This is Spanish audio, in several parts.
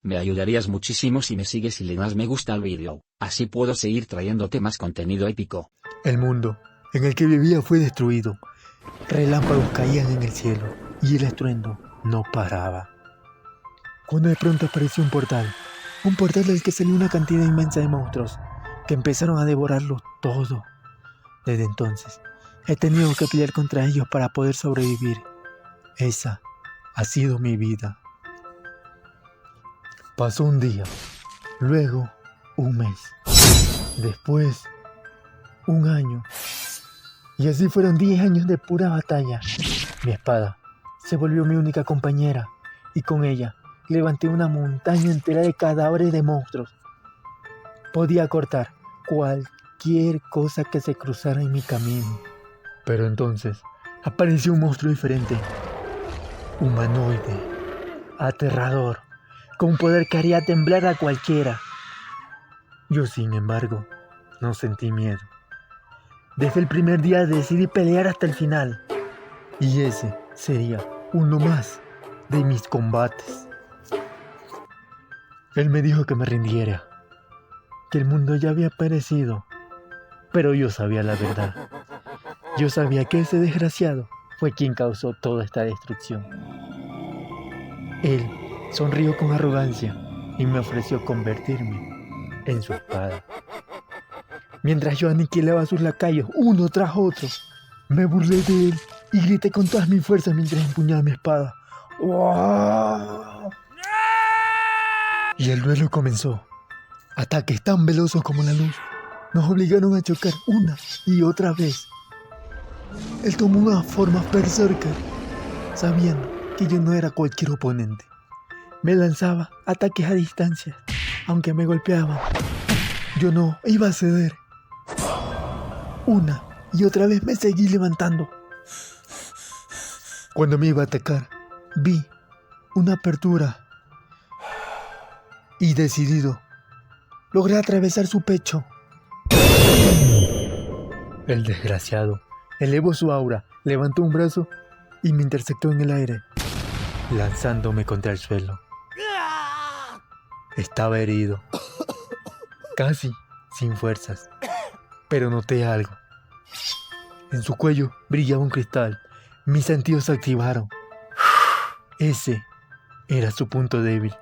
Me ayudarías muchísimo si me sigues y le das me gusta al vídeo, así puedo seguir trayéndote más contenido épico. El mundo en el que vivía fue destruido. Relámpagos caían en el cielo y el estruendo no paraba. Cuando de pronto apareció un portal del que salió una cantidad inmensa de monstruos que empezaron a devorarlo todo. Desde entonces he tenido que pelear contra ellos para poder sobrevivir. Esa ha sido mi vida. Pasó un día, luego un mes, después un año, y así fueron 10 años de pura batalla. Mi espada se volvió mi única compañera, y con ella levanté una montaña entera de cadáveres de monstruos. Podía cortar cualquier cosa que se cruzara en mi camino. Pero entonces apareció un monstruo diferente, humanoide, aterrador, con un poder que haría temblar a cualquiera. Yo, sin embargo, no sentí miedo. Desde el primer día decidí pelear hasta el final, y ese sería uno más de mis combates. Él me dijo que me rindiera, que el mundo ya había perecido, pero yo sabía la verdad. Yo sabía que ese desgraciado fue quien causó toda esta destrucción. Él sonrió con arrogancia y me ofreció convertirme en su espada. Mientras yo aniquilaba a sus lacayos uno tras otro, me burlé de él y grité con todas mis fuerzas mientras empuñaba mi espada. ¡Wow! Y el duelo comenzó. Ataques tan velosos como la luz nos obligaron a chocar una y otra vez. Él tomó una forma berserker, sabiendo que yo no era cualquier oponente. Me lanzaba ataques a distancia, aunque me golpeaban. Yo no iba a ceder. Una y otra vez me seguí levantando. Cuando me iba a atacar, vi una apertura y decidido, logré atravesar su pecho. El desgraciado elevó su aura, levantó un brazo y me interceptó en el aire, lanzándome contra el suelo. Estaba herido, casi sin fuerzas, pero noté algo. En su cuello brillaba un cristal. Mis sentidos se activaron. Ese era su punto débil.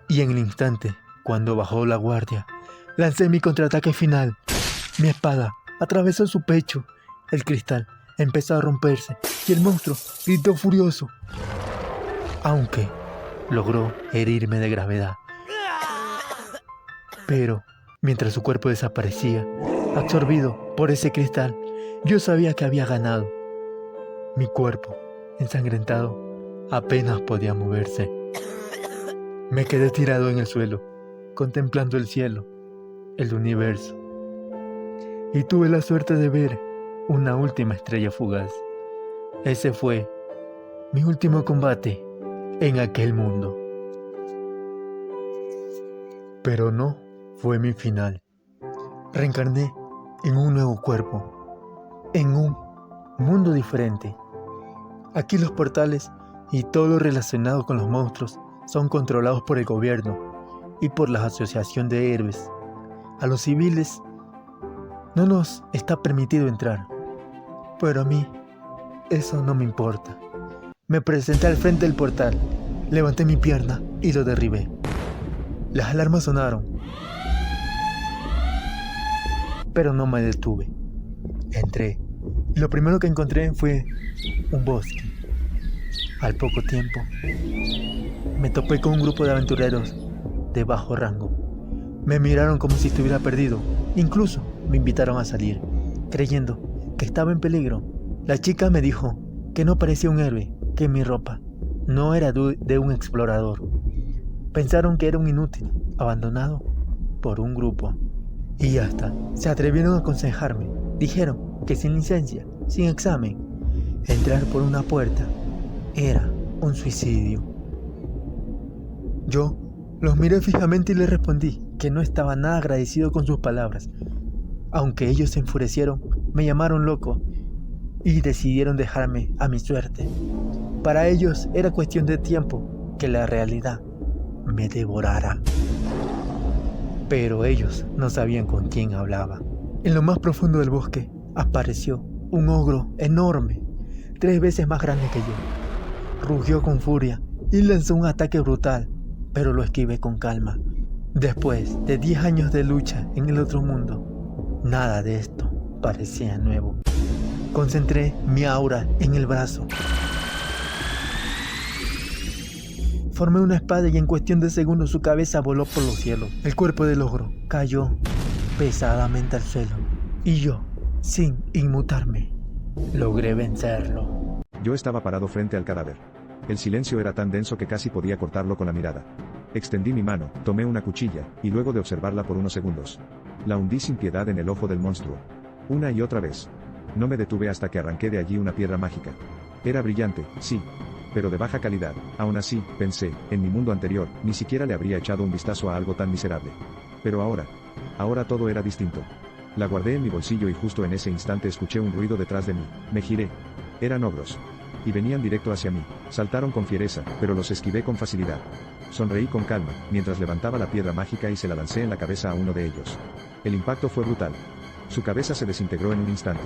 Y en el instante, cuando bajó la guardia, lancé mi contraataque final. Mi espada atravesó su pecho. El cristal empezó a romperse y el monstruo gritó furioso, aunque logró herirme de gravedad. Pero mientras su cuerpo desaparecía, absorbido por ese cristal, yo sabía que había ganado. Mi cuerpo, ensangrentado, apenas podía moverse. Me quedé tirado en el suelo, contemplando el cielo, el universo, y tuve la suerte de ver una última estrella fugaz. Ese fue mi último combate en aquel mundo. Pero no fue mi final. Reencarné en un nuevo cuerpo, en un mundo diferente. Aquí los portales y todo lo relacionado con los monstruos son controlados por el gobierno y por la asociación de héroes. A los civiles no nos está permitido entrar, pero a mí eso no me importa. Me presenté al frente del portal, levanté mi pierna y lo derribé. Las alarmas sonaron, pero no me detuve. Entré y lo primero que encontré fue un bosque. Al poco tiempo me topé con un grupo de aventureros de bajo rango. Me miraron como si estuviera perdido. Incluso me invitaron a salir, creyendo que estaba en peligro. La chica me dijo que no parecía un héroe, que mi ropa no era de un explorador. Pensaron que era un inútil, abandonado por un grupo. Y hasta se atrevieron a aconsejarme. Dijeron que sin licencia, sin examen, entrar por una puerta era un suicidio. Yo los miré fijamente y les respondí que no estaba nada agradecido con sus palabras. Aunque ellos se enfurecieron, me llamaron loco y decidieron dejarme a mi suerte. Para ellos era cuestión de tiempo que la realidad me devorara. Pero ellos no sabían con quién hablaba. En lo más profundo del bosque apareció un ogro enorme, 3 veces más grande que yo. Rugió con furia y lanzó un ataque brutal, pero lo esquivé con calma. Después de 10 años de lucha en el otro mundo, nada de esto parecía nuevo. Concentré mi aura en el brazo. Formé una espada y en cuestión de segundos su cabeza voló por los cielos. El cuerpo del ogro cayó pesadamente al suelo y yo, sin inmutarme, logré vencerlo. Yo estaba parado frente al cadáver. El silencio era tan denso que casi podía cortarlo con la mirada. Extendí mi mano, tomé una cuchilla, y luego de observarla por unos segundos, la hundí sin piedad en el ojo del monstruo. Una y otra vez. No me detuve hasta que arranqué de allí una piedra mágica. Era brillante, sí, pero de baja calidad. Aún así, pensé, en mi mundo anterior, ni siquiera le habría echado un vistazo a algo tan miserable. Pero ahora todo era distinto. La guardé en mi bolsillo y justo en ese instante escuché un ruido detrás de mí. Me giré. Eran ogros. Y venían directo hacia mí. Saltaron con fiereza, pero los esquivé con facilidad. Sonreí con calma, mientras levantaba la piedra mágica y se la lancé en la cabeza a uno de ellos. El impacto fue brutal. Su cabeza se desintegró en un instante.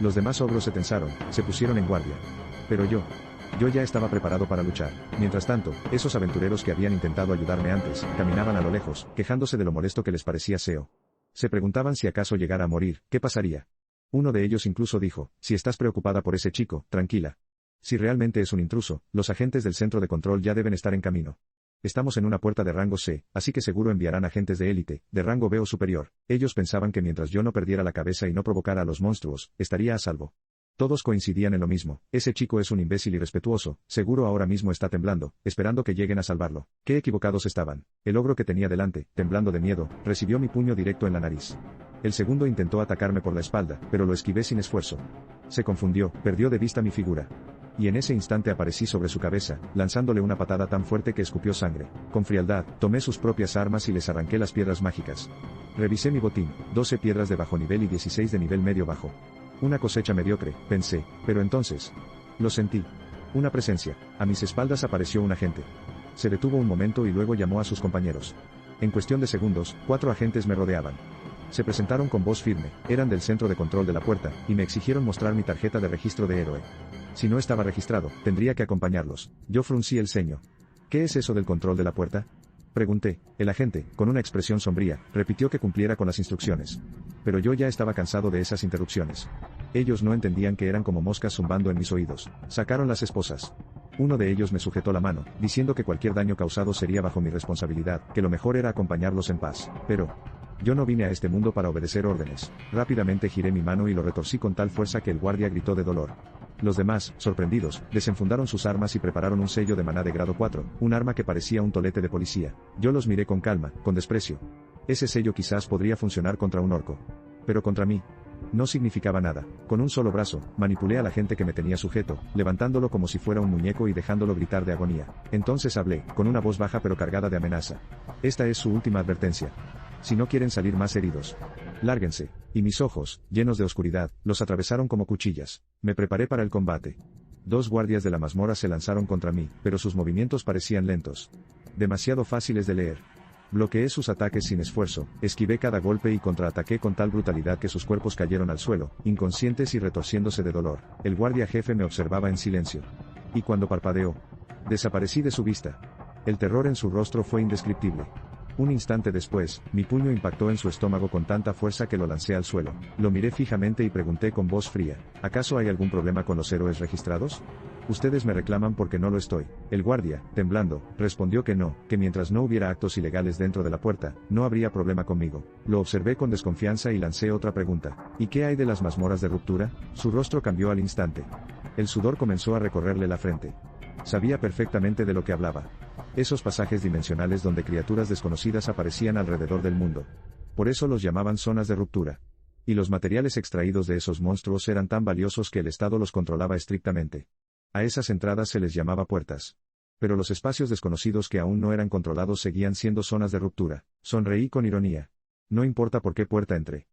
Los demás ogros se tensaron, se pusieron en guardia. Pero yo ya estaba preparado para luchar. Mientras tanto, esos aventureros que habían intentado ayudarme antes, caminaban a lo lejos, quejándose de lo molesto que les parecía Seo. Se preguntaban si acaso llegara a morir, ¿qué pasaría? Uno de ellos incluso dijo, si estás preocupada por ese chico, tranquila. Si realmente es un intruso, los agentes del centro de control ya deben estar en camino. Estamos en una puerta de rango C, así que seguro enviarán agentes de élite, de rango B o superior. Ellos pensaban que mientras yo no perdiera la cabeza y no provocara a los monstruos, estaría a salvo. Todos coincidían en lo mismo, ese chico es un imbécil irrespetuoso, seguro ahora mismo está temblando, esperando que lleguen a salvarlo. Qué equivocados estaban. El ogro que tenía delante, temblando de miedo, recibió mi puño directo en la nariz. El segundo intentó atacarme por la espalda, pero lo esquivé sin esfuerzo. Se confundió, perdió de vista mi figura. Y en ese instante aparecí sobre su cabeza, lanzándole una patada tan fuerte que escupió sangre. Con frialdad, tomé sus propias armas y les arranqué las piedras mágicas. Revisé mi botín, 12 piedras de bajo nivel y 16 de nivel medio bajo. Una cosecha mediocre, pensé, pero entonces lo sentí. Una presencia. A mis espaldas apareció un agente. Se detuvo un momento y luego llamó a sus compañeros. En cuestión de segundos, 4 agentes me rodeaban. Se presentaron con voz firme, eran del centro de control de la puerta, y me exigieron mostrar mi tarjeta de registro de héroe. Si no estaba registrado, tendría que acompañarlos. Yo fruncí el ceño. ¿Qué es eso del control de la puerta? Pregunté. El agente, con una expresión sombría, repitió que cumpliera con las instrucciones. Pero yo ya estaba cansado de esas interrupciones. Ellos no entendían que eran como moscas zumbando en mis oídos. Sacaron las esposas. Uno de ellos me sujetó la mano, diciendo que cualquier daño causado sería bajo mi responsabilidad, que lo mejor era acompañarlos en paz. Pero yo no vine a este mundo para obedecer órdenes. Rápidamente giré mi mano y lo retorcí con tal fuerza que el guardia gritó de dolor. Los demás, sorprendidos, desenfundaron sus armas y prepararon un sello de maná de grado 4, un arma que parecía un tolete de policía. Yo los miré con calma, con desprecio. Ese sello quizás podría funcionar contra un orco. Pero contra mí no significaba nada. Con un solo brazo, manipulé a la gente que me tenía sujeto, levantándolo como si fuera un muñeco y dejándolo gritar de agonía. Entonces hablé, con una voz baja pero cargada de amenaza. Esta es su última advertencia. Si no quieren salir más heridos, lárguense. Y mis ojos, llenos de oscuridad, los atravesaron como cuchillas. Me preparé para el combate. 2 guardias de la mazmorra se lanzaron contra mí, pero sus movimientos parecían lentos. Demasiado fáciles de leer. Bloqueé sus ataques sin esfuerzo, esquivé cada golpe y contraataqué con tal brutalidad que sus cuerpos cayeron al suelo, inconscientes y retorciéndose de dolor. El guardia jefe me observaba en silencio. Y cuando parpadeó, desaparecí de su vista. El terror en su rostro fue indescriptible. Un instante después, mi puño impactó en su estómago con tanta fuerza que lo lancé al suelo. Lo miré fijamente y pregunté con voz fría, ¿acaso hay algún problema con los héroes registrados? Ustedes me reclaman porque no lo estoy. El guardia, temblando, respondió que no, que mientras no hubiera actos ilegales dentro de la puerta, no habría problema conmigo. Lo observé con desconfianza y lancé otra pregunta. ¿Y qué hay de las mazmorras de ruptura? Su rostro cambió al instante. El sudor comenzó a recorrerle la frente. Sabía perfectamente de lo que hablaba. Esos pasajes dimensionales donde criaturas desconocidas aparecían alrededor del mundo. Por eso los llamaban zonas de ruptura. Y los materiales extraídos de esos monstruos eran tan valiosos que el Estado los controlaba estrictamente. A esas entradas se les llamaba puertas. Pero los espacios desconocidos que aún no eran controlados seguían siendo zonas de ruptura. Sonreí con ironía. No importa por qué puerta entré.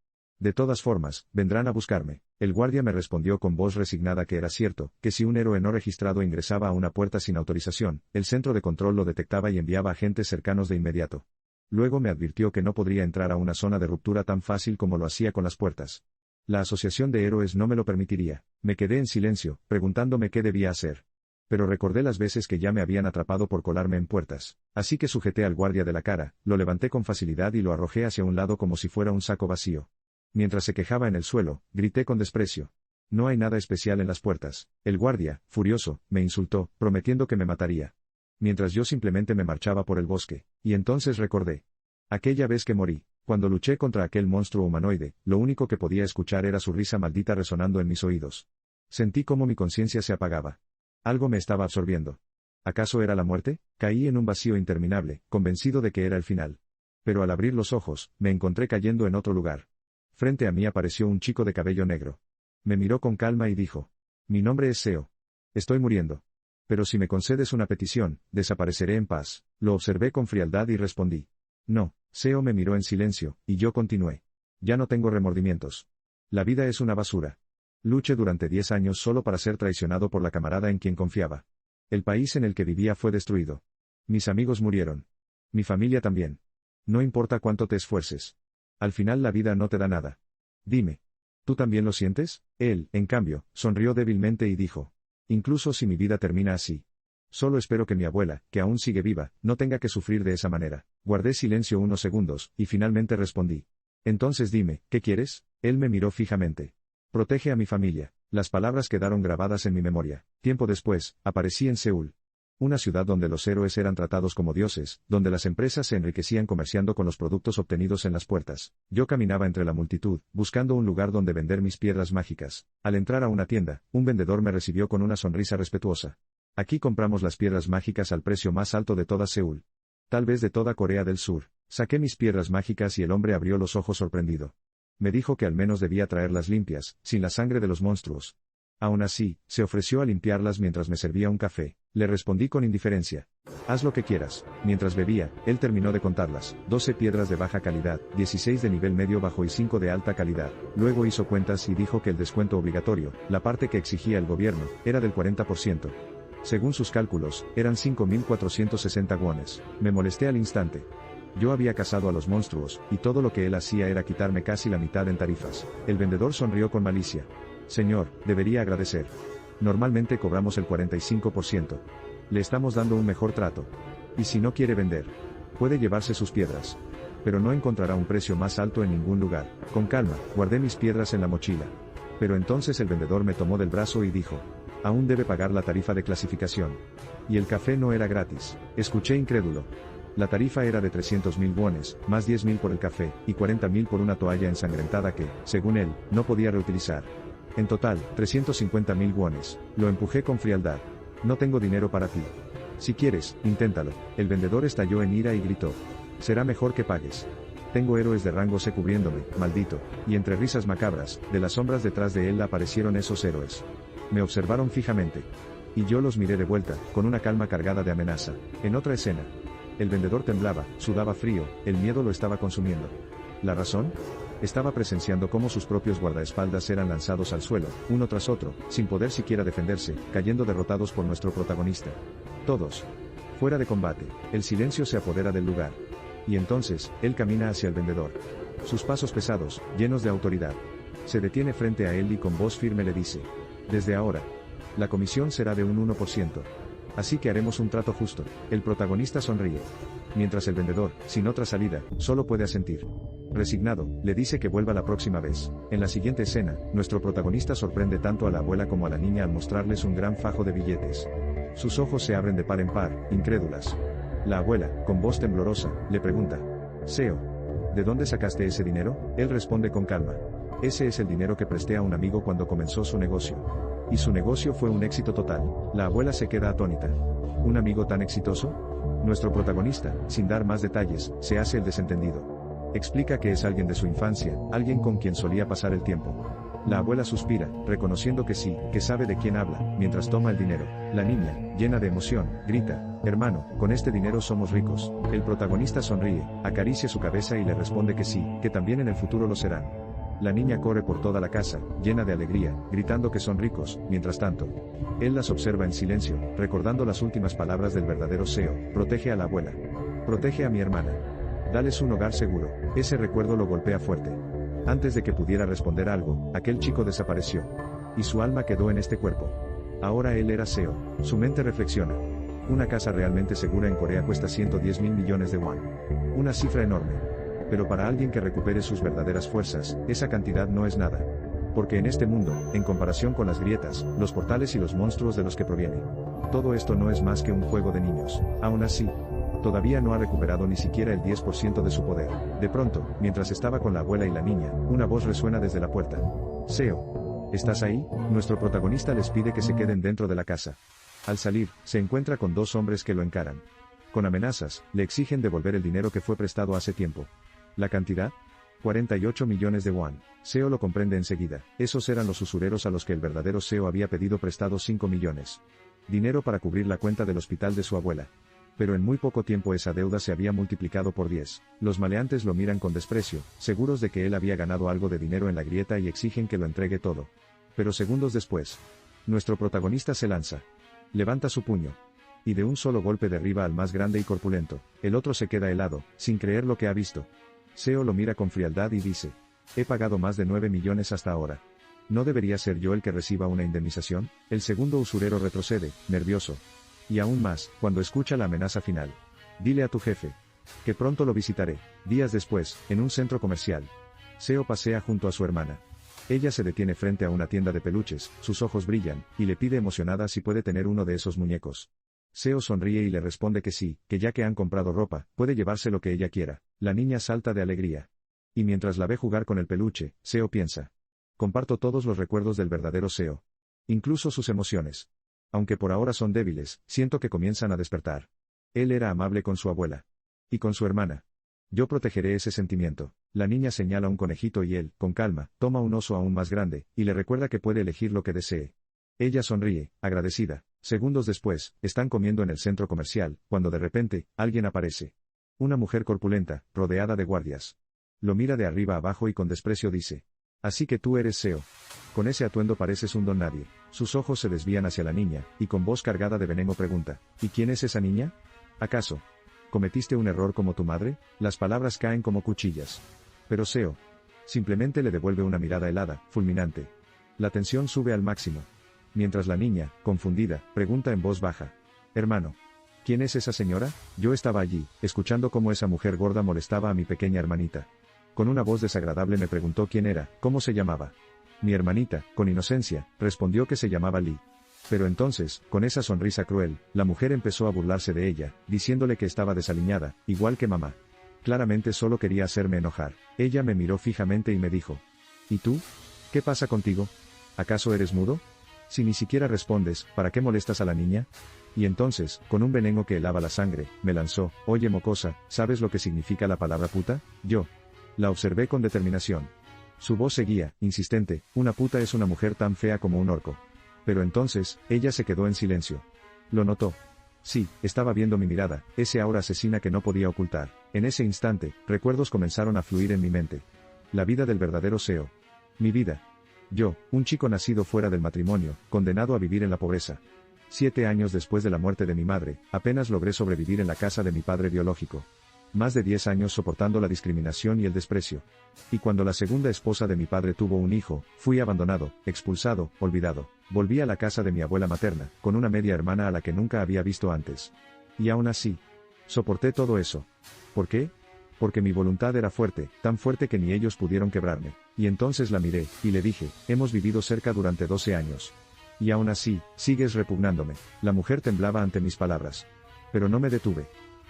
De todas formas, vendrán a buscarme. El guardia me respondió con voz resignada que era cierto, que si un héroe no registrado ingresaba a una puerta sin autorización, el centro de control lo detectaba y enviaba agentes cercanos de inmediato. Luego me advirtió que no podría entrar a una zona de ruptura tan fácil como lo hacía con las puertas. La asociación de héroes no me lo permitiría. Me quedé en silencio, preguntándome qué debía hacer. Pero recordé las veces que ya me habían atrapado por colarme en puertas. Así que sujeté al guardia de la cara, lo levanté con facilidad y lo arrojé hacia un lado como si fuera un saco vacío. Mientras se quejaba en el suelo, grité con desprecio. No hay nada especial en las puertas. El guardia, furioso, me insultó, prometiendo que me mataría. Mientras yo simplemente me marchaba por el bosque. Y entonces recordé. Aquella vez que morí, cuando luché contra aquel monstruo humanoide, lo único que podía escuchar era su risa maldita resonando en mis oídos. Sentí cómo mi conciencia se apagaba. Algo me estaba absorbiendo. ¿Acaso era la muerte? Caí en un vacío interminable, convencido de que era el final. Pero al abrir los ojos, me encontré cayendo en otro lugar. Frente a mí apareció un chico de cabello negro. Me miró con calma y dijo: mi nombre es Seo. Estoy muriendo. Pero si me concedes una petición, desapareceré en paz. Lo observé con frialdad y respondí: no. Seo me miró en silencio, y yo continué. Ya no tengo remordimientos. La vida es una basura. Luché durante 10 años solo para ser traicionado por la camarada en quien confiaba. El país en el que vivía fue destruido. Mis amigos murieron. Mi familia también. No importa cuánto te esfuerces. Al final la vida no te da nada. Dime. ¿Tú también lo sientes? Él, en cambio, sonrió débilmente y dijo: incluso si mi vida termina así. Solo espero que mi abuela, que aún sigue viva, no tenga que sufrir de esa manera. Guardé silencio unos segundos, y finalmente respondí: entonces dime, ¿qué quieres? Él me miró fijamente. Protege a mi familia. Las palabras quedaron grabadas en mi memoria. Tiempo después, aparecí en Seúl. Una ciudad donde los héroes eran tratados como dioses, donde las empresas se enriquecían comerciando con los productos obtenidos en las puertas. Yo caminaba entre la multitud, buscando un lugar donde vender mis piedras mágicas. Al entrar a una tienda, un vendedor me recibió con una sonrisa respetuosa. Aquí compramos las piedras mágicas al precio más alto de toda Seúl. Tal vez de toda Corea del Sur. Saqué mis piedras mágicas y el hombre abrió los ojos sorprendido. Me dijo que al menos debía traerlas limpias, sin la sangre de los monstruos. Aún así, se ofreció a limpiarlas mientras me servía un café. Le respondí con indiferencia: haz lo que quieras. Mientras bebía, él terminó de contarlas: 12 piedras de baja calidad, 16 de nivel medio bajo y 5 de alta calidad. Luego hizo cuentas y dijo que el descuento obligatorio, la parte que exigía el gobierno, era del 40%. Según sus cálculos, eran 5.460 wones. Me molesté al instante. Yo había cazado a los monstruos, y todo lo que él hacía era quitarme casi la mitad en tarifas. El vendedor sonrió con malicia. Señor, debería agradecer. Normalmente cobramos el 45%. Le estamos dando un mejor trato. Y si no quiere vender, puede llevarse sus piedras. Pero no encontrará un precio más alto en ningún lugar. Con calma, guardé mis piedras en la mochila. Pero entonces el vendedor me tomó del brazo y dijo: aún debe pagar la tarifa de clasificación. Y el café no era gratis. Escuché incrédulo. La tarifa era de 300.000 wones, más 10.000 por el café, y 40.000 por una toalla ensangrentada que, según él, no podía reutilizar. En total, 350.000 wones. Lo empujé con frialdad. No tengo dinero para ti. Si quieres, inténtalo. El vendedor estalló en ira y gritó: será mejor que pagues. Tengo héroes de rango C cubriéndome, maldito. Y entre risas macabras, de las sombras detrás de él aparecieron esos héroes. Me observaron fijamente. Y yo los miré de vuelta, con una calma cargada de amenaza. En otra escena. El vendedor temblaba, sudaba frío, el miedo lo estaba consumiendo. ¿La razón? Estaba presenciando cómo sus propios guardaespaldas eran lanzados al suelo, uno tras otro, sin poder siquiera defenderse, cayendo derrotados por nuestro protagonista. Todos. Fuera de combate. El silencio se apodera del lugar. Y entonces, él camina hacia el vendedor. Sus pasos pesados, llenos de autoridad. Se detiene frente a él y con voz firme le dice: desde ahora, la comisión será de un 1%. Así que haremos un trato justo. El protagonista sonríe. Mientras el vendedor, sin otra salida, solo puede asentir. Resignado, le dice que vuelva la próxima vez. En la siguiente escena, nuestro protagonista sorprende tanto a la abuela como a la niña al mostrarles un gran fajo de billetes. Sus ojos se abren de par en par, incrédulas. La abuela, con voz temblorosa, le pregunta: Seo, ¿de dónde sacaste ese dinero? Él responde con calma: ese es el dinero que presté a un amigo cuando comenzó su negocio. Y su negocio fue un éxito total. La abuela se queda atónita. ¿Un amigo tan exitoso? Nuestro protagonista, sin dar más detalles, se hace el desentendido. Explica que es alguien de su infancia, alguien con quien solía pasar el tiempo. La abuela suspira, reconociendo que sí, que sabe de quién habla, mientras toma el dinero. La niña, llena de emoción, grita: hermano, con este dinero somos ricos. El protagonista sonríe, acaricia su cabeza y le responde que sí, que también en el futuro lo serán. La niña corre por toda la casa, llena de alegría, gritando que son ricos. Mientras tanto, él las observa en silencio, recordando las últimas palabras del verdadero Seo: protege a la abuela. Protege a mi hermana. Dales un hogar seguro. Ese recuerdo lo golpea fuerte. Antes de que pudiera responder algo, aquel chico desapareció. Y su alma quedó en este cuerpo. Ahora él era Seo. Su mente reflexiona. Una casa realmente segura en Corea cuesta 110.000 millones de won. Una cifra enorme. Pero para alguien que recupere sus verdaderas fuerzas, esa cantidad no es nada. Porque en este mundo, en comparación con las grietas, los portales y los monstruos de los que proviene, todo esto no es más que un juego de niños. Aún así, todavía no ha recuperado ni siquiera el 10% de su poder. De pronto, mientras estaba con la abuela y la niña, una voz resuena desde la puerta. Seo, ¿estás ahí? Nuestro protagonista les pide que se queden dentro de la casa. Al salir, se encuentra con dos hombres que lo encaran. Con amenazas, le exigen devolver el dinero que fue prestado hace tiempo. ¿La cantidad? 48 millones de won. Seo lo comprende enseguida. Esos eran los usureros a los que el verdadero Seo había pedido prestado 5 millones. Dinero para cubrir la cuenta del hospital de su abuela. Pero en muy poco tiempo esa deuda se había multiplicado por 10. Los maleantes lo miran con desprecio, seguros de que él había ganado algo de dinero en la grieta y exigen que lo entregue todo. Pero segundos después, nuestro protagonista se lanza. Levanta su puño. Y de un solo golpe derriba al más grande y corpulento. El otro se queda helado, sin creer lo que ha visto. Seo lo mira con frialdad y dice: he pagado más de 9 millones hasta ahora. ¿No debería ser yo el que reciba una indemnización? El segundo usurero retrocede, nervioso. Y aún más, cuando escucha la amenaza final. Dile a tu jefe que pronto lo visitaré. Días después, en un centro comercial, Seo pasea junto a su hermana. Ella se detiene frente a una tienda de peluches, sus ojos brillan, y le pide emocionada si puede tener uno de esos muñecos. Seo sonríe y le responde que sí, que ya que han comprado ropa, puede llevarse lo que ella quiera. La niña salta de alegría. Y mientras la ve jugar con el peluche, Seo piensa: comparto todos los recuerdos del verdadero Seo. Incluso sus emociones. Aunque por ahora son débiles, siento que comienzan a despertar. Él era amable con su abuela. Y con su hermana. Yo protegeré ese sentimiento. La niña señala un conejito y él, con calma, toma un oso aún más grande, y le recuerda que puede elegir lo que desee. Ella sonríe, agradecida. Segundos después, están comiendo en el centro comercial, cuando de repente, alguien aparece. Una mujer corpulenta, rodeada de guardias. Lo mira de arriba abajo y con desprecio dice: así que tú eres Seo. Con ese atuendo pareces un don nadie. Sus ojos se desvían hacia la niña, y con voz cargada de veneno pregunta: ¿y quién es esa niña? ¿Acaso cometiste un error como tu madre? Las palabras caen como cuchillas. Pero Seo simplemente le devuelve una mirada helada, fulminante. La tensión sube al máximo. Mientras la niña, confundida, pregunta en voz baja: hermano, ¿quién es esa señora? Yo estaba allí, escuchando cómo esa mujer gorda molestaba a mi pequeña hermanita. Con una voz desagradable me preguntó quién era, cómo se llamaba. Mi hermanita, con inocencia, respondió que se llamaba Lee. Pero entonces, con esa sonrisa cruel, la mujer empezó a burlarse de ella, diciéndole que estaba desaliñada, igual que mamá. Claramente solo quería hacerme enojar. Ella me miró fijamente y me dijo: ¿y tú? ¿Qué pasa contigo? ¿Acaso eres mudo? Si ni siquiera respondes, ¿para qué molestas a la niña? Y entonces, con un veneno que helaba la sangre, me lanzó: oye mocosa, ¿sabes lo que significa la palabra puta? Yo la observé con determinación. Su voz seguía, insistente: una puta es una mujer tan fea como un orco. Pero entonces, ella se quedó en silencio. Lo notó. Sí, estaba viendo mi mirada, ese aura asesina que no podía ocultar. En ese instante, recuerdos comenzaron a fluir en mi mente. La vida del verdadero Seo. Mi vida. Yo, un chico nacido fuera del matrimonio, condenado a vivir en la pobreza. 7 años después de la muerte de mi madre, apenas logré sobrevivir en la casa de mi padre biológico. Más de 10 años soportando la discriminación y el desprecio. Y cuando la segunda esposa de mi padre tuvo un hijo, fui abandonado, expulsado, olvidado. Volví a la casa de mi abuela materna, con una media hermana a la que nunca había visto antes. Y aún así, soporté todo eso. ¿Por qué? Porque mi voluntad era fuerte, tan fuerte que ni ellos pudieron quebrarme. Y entonces la miré, y le dije: hemos vivido cerca durante 12 años. Y aún así, sigues repugnándome. La mujer temblaba ante mis palabras. Pero no me detuve.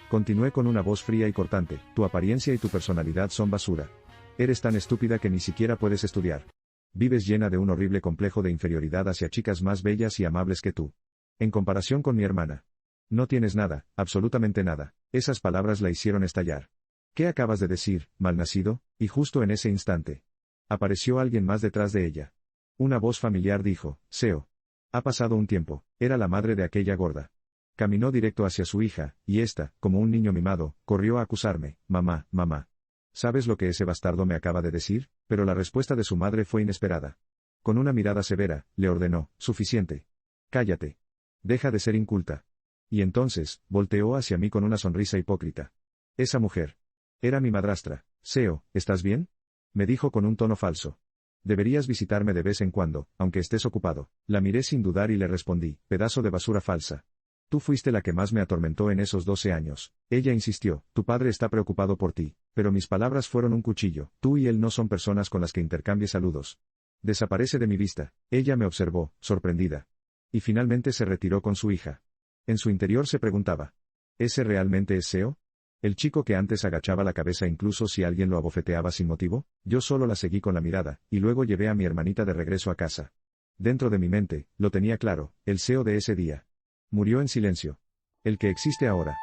Continué con una voz fría y cortante: tu apariencia y tu personalidad son basura. Eres tan estúpida que ni siquiera puedes estudiar. Vives llena de un horrible complejo de inferioridad hacia chicas más bellas y amables que tú. En comparación con mi hermana. No tienes nada, absolutamente nada. Esas palabras la hicieron estallar. ¿Qué acabas de decir, malnacido? Y justo en ese instante, apareció alguien más detrás de ella. Una voz familiar dijo: Seo. Ha pasado un tiempo. Era la madre de aquella gorda. Caminó directo hacia su hija, y ésta, como un niño mimado, corrió a acusarme: mamá, mamá. ¿Sabes lo que ese bastardo me acaba de decir? Pero la respuesta de su madre fue inesperada. Con una mirada severa, le ordenó, suficiente. Cállate. Deja de ser inculta. Y entonces, volteó hacia mí con una sonrisa hipócrita. Esa mujer. Era mi madrastra. Seo, ¿estás bien? Me dijo con un tono falso. Deberías visitarme de vez en cuando, aunque estés ocupado. La miré sin dudar y le respondí, pedazo de basura falsa. Tú fuiste la que más me atormentó en esos 12 años. Ella insistió, tu padre está preocupado por ti. Pero mis palabras fueron un cuchillo. Tú y él no son personas con las que intercambie saludos. Desaparece de mi vista. Ella me observó, sorprendida. Y finalmente se retiró con su hija. En su interior se preguntaba, ¿ese realmente es Seo? ¿El chico que antes agachaba la cabeza incluso si alguien lo abofeteaba sin motivo? Yo solo la seguí con la mirada, y luego llevé a mi hermanita de regreso a casa. Dentro de mi mente, lo tenía claro, el Seo de ese día. Murió en silencio. El que existe ahora.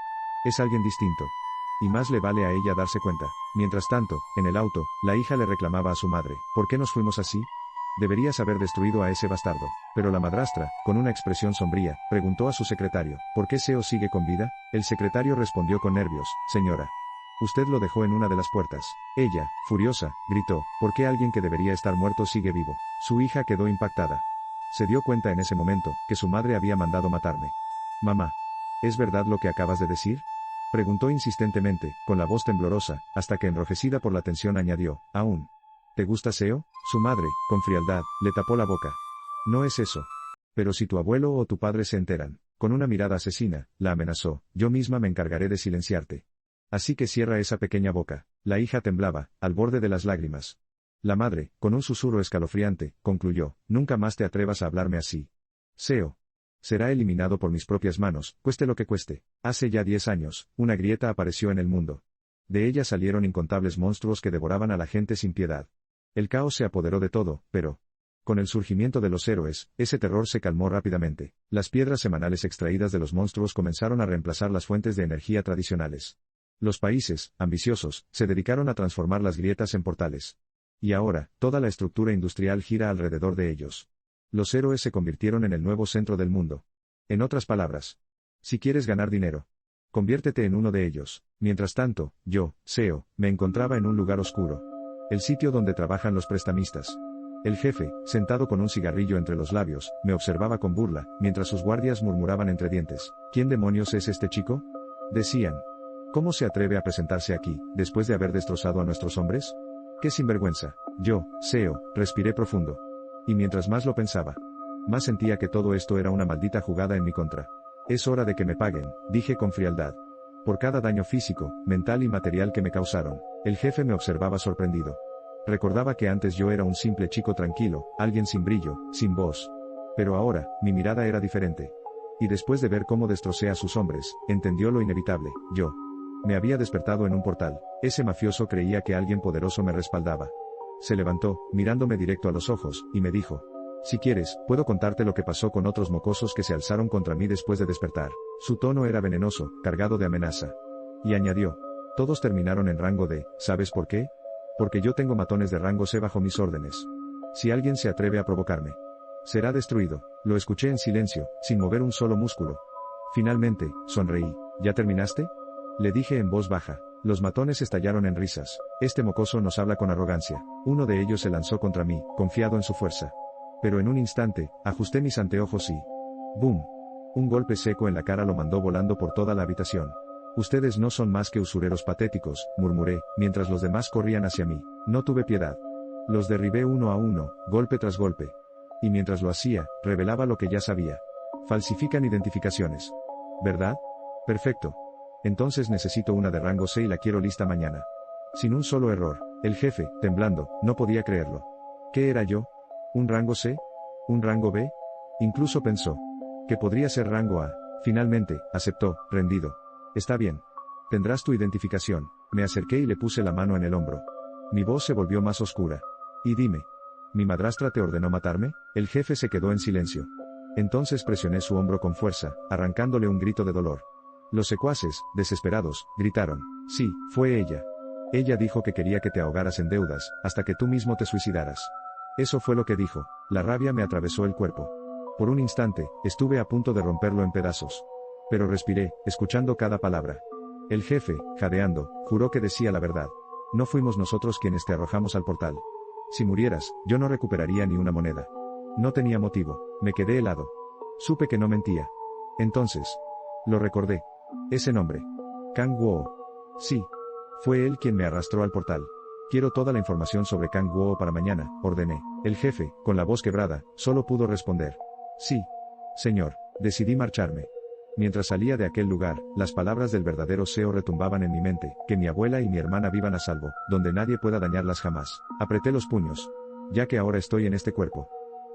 Es alguien distinto. Y más le vale a ella darse cuenta. Mientras tanto, en el auto, la hija le reclamaba a su madre, ¿por qué nos fuimos así? Deberías haber destruido a ese bastardo. Pero la madrastra, con una expresión sombría, preguntó a su secretario, ¿por qué Seo sigue con vida? El secretario respondió con nervios, señora. Usted lo dejó en una de las puertas. Ella, furiosa, gritó, ¿por qué alguien que debería estar muerto sigue vivo? Su hija quedó impactada. Se dio cuenta en ese momento, que su madre había mandado matarme. Mamá. ¿Es verdad lo que acabas de decir? Preguntó insistentemente, con la voz temblorosa, hasta que enrojecida por la tensión añadió, aún. ¿Te gusta Seo? Su madre, con frialdad, le tapó la boca. No es eso. Pero si tu abuelo o tu padre se enteran, con una mirada asesina, la amenazó, yo misma me encargaré de silenciarte. Así que cierra esa pequeña boca. La hija temblaba, al borde de las lágrimas. La madre, con un susurro escalofriante, concluyó, nunca más te atrevas a hablarme así. Seo. Será eliminado por mis propias manos, cueste lo que cueste. Hace ya 10 años, una grieta apareció en el mundo. De ella salieron incontables monstruos que devoraban a la gente sin piedad. El caos se apoderó de todo, pero, con el surgimiento de los héroes, ese terror se calmó rápidamente. Las piedras semanales extraídas de los monstruos comenzaron a reemplazar las fuentes de energía tradicionales. Los países, ambiciosos, se dedicaron a transformar las grietas en portales. Y ahora, toda la estructura industrial gira alrededor de ellos. Los héroes se convirtieron en el nuevo centro del mundo. En otras palabras, si quieres ganar dinero, conviértete en uno de ellos. Mientras tanto, yo, Seo, me encontraba en un lugar oscuro. El sitio donde trabajan los prestamistas. El jefe, sentado con un cigarrillo entre los labios, me observaba con burla, mientras sus guardias murmuraban entre dientes. ¿Quién demonios es este chico? Decían. ¿Cómo se atreve a presentarse aquí, después de haber destrozado a nuestros hombres? ¡Qué sinvergüenza! Yo, Seo, respiré profundo. Y mientras más lo pensaba, más sentía que todo esto era una maldita jugada en mi contra. Es hora de que me paguen, dije con frialdad. Por cada daño físico, mental y material que me causaron. El jefe me observaba sorprendido. Recordaba que antes yo era un simple chico tranquilo, alguien sin brillo, sin voz. Pero ahora, mi mirada era diferente. Y después de ver cómo destrocé a sus hombres, entendió lo inevitable, yo. Me había despertado en un portal. Ese mafioso creía que alguien poderoso me respaldaba. Se levantó, mirándome directo a los ojos, y me dijo. Si quieres, puedo contarte lo que pasó con otros mocosos que se alzaron contra mí después de despertar. Su tono era venenoso, cargado de amenaza. Y añadió. Todos terminaron en rango D, ¿sabes por qué? Porque yo tengo matones de rango C bajo mis órdenes. Si alguien se atreve a provocarme, será destruido. Lo escuché en silencio, sin mover un solo músculo. Finalmente, sonreí. ¿Ya terminaste? Le dije en voz baja. Los matones estallaron en risas. Este mocoso nos habla con arrogancia. Uno de ellos se lanzó contra mí, confiado en su fuerza. Pero en un instante, ajusté mis anteojos y... ¡Bum! Un golpe seco en la cara lo mandó volando por toda la habitación. Ustedes no son más que usureros patéticos, murmuré, mientras los demás corrían hacia mí. No tuve piedad. Los derribé uno a uno, golpe tras golpe. Y mientras lo hacía, revelaba lo que ya sabía. Falsifican identificaciones. ¿Verdad? Perfecto. Entonces necesito una de rango C y la quiero lista mañana. Sin un solo error. El jefe, temblando, no podía creerlo. ¿Qué era yo? ¿Un rango C? ¿Un rango B? Incluso pensó que podría ser rango A. Finalmente, aceptó, rendido. Está bien. Tendrás tu identificación. Me acerqué y le puse la mano en el hombro. Mi voz se volvió más oscura. Y dime. ¿Mi madrastra te ordenó matarme? El jefe se quedó en silencio. Entonces presioné su hombro con fuerza, arrancándole un grito de dolor. Los secuaces, desesperados, gritaron. Sí, fue ella. Ella dijo que quería que te ahogaras en deudas, hasta que tú mismo te suicidaras. Eso fue lo que dijo. La rabia me atravesó el cuerpo. Por un instante, estuve a punto de romperlo en pedazos. Pero respiré, escuchando cada palabra. El jefe, jadeando, juró que decía la verdad. No fuimos nosotros quienes te arrojamos al portal. Si murieras, yo no recuperaría ni una moneda. No tenía motivo, me quedé helado. Supe que no mentía. Entonces, lo recordé. Ese nombre. Kang Guo. Sí. Fue él quien me arrastró al portal. Quiero toda la información sobre Kang Guo para mañana, ordené. El jefe, con la voz quebrada, solo pudo responder. Sí. Señor. Decidí marcharme. Mientras salía de aquel lugar, las palabras del verdadero Seo retumbaban en mi mente, que mi abuela y mi hermana vivan a salvo, donde nadie pueda dañarlas jamás. Apreté los puños. Ya que ahora estoy en este cuerpo.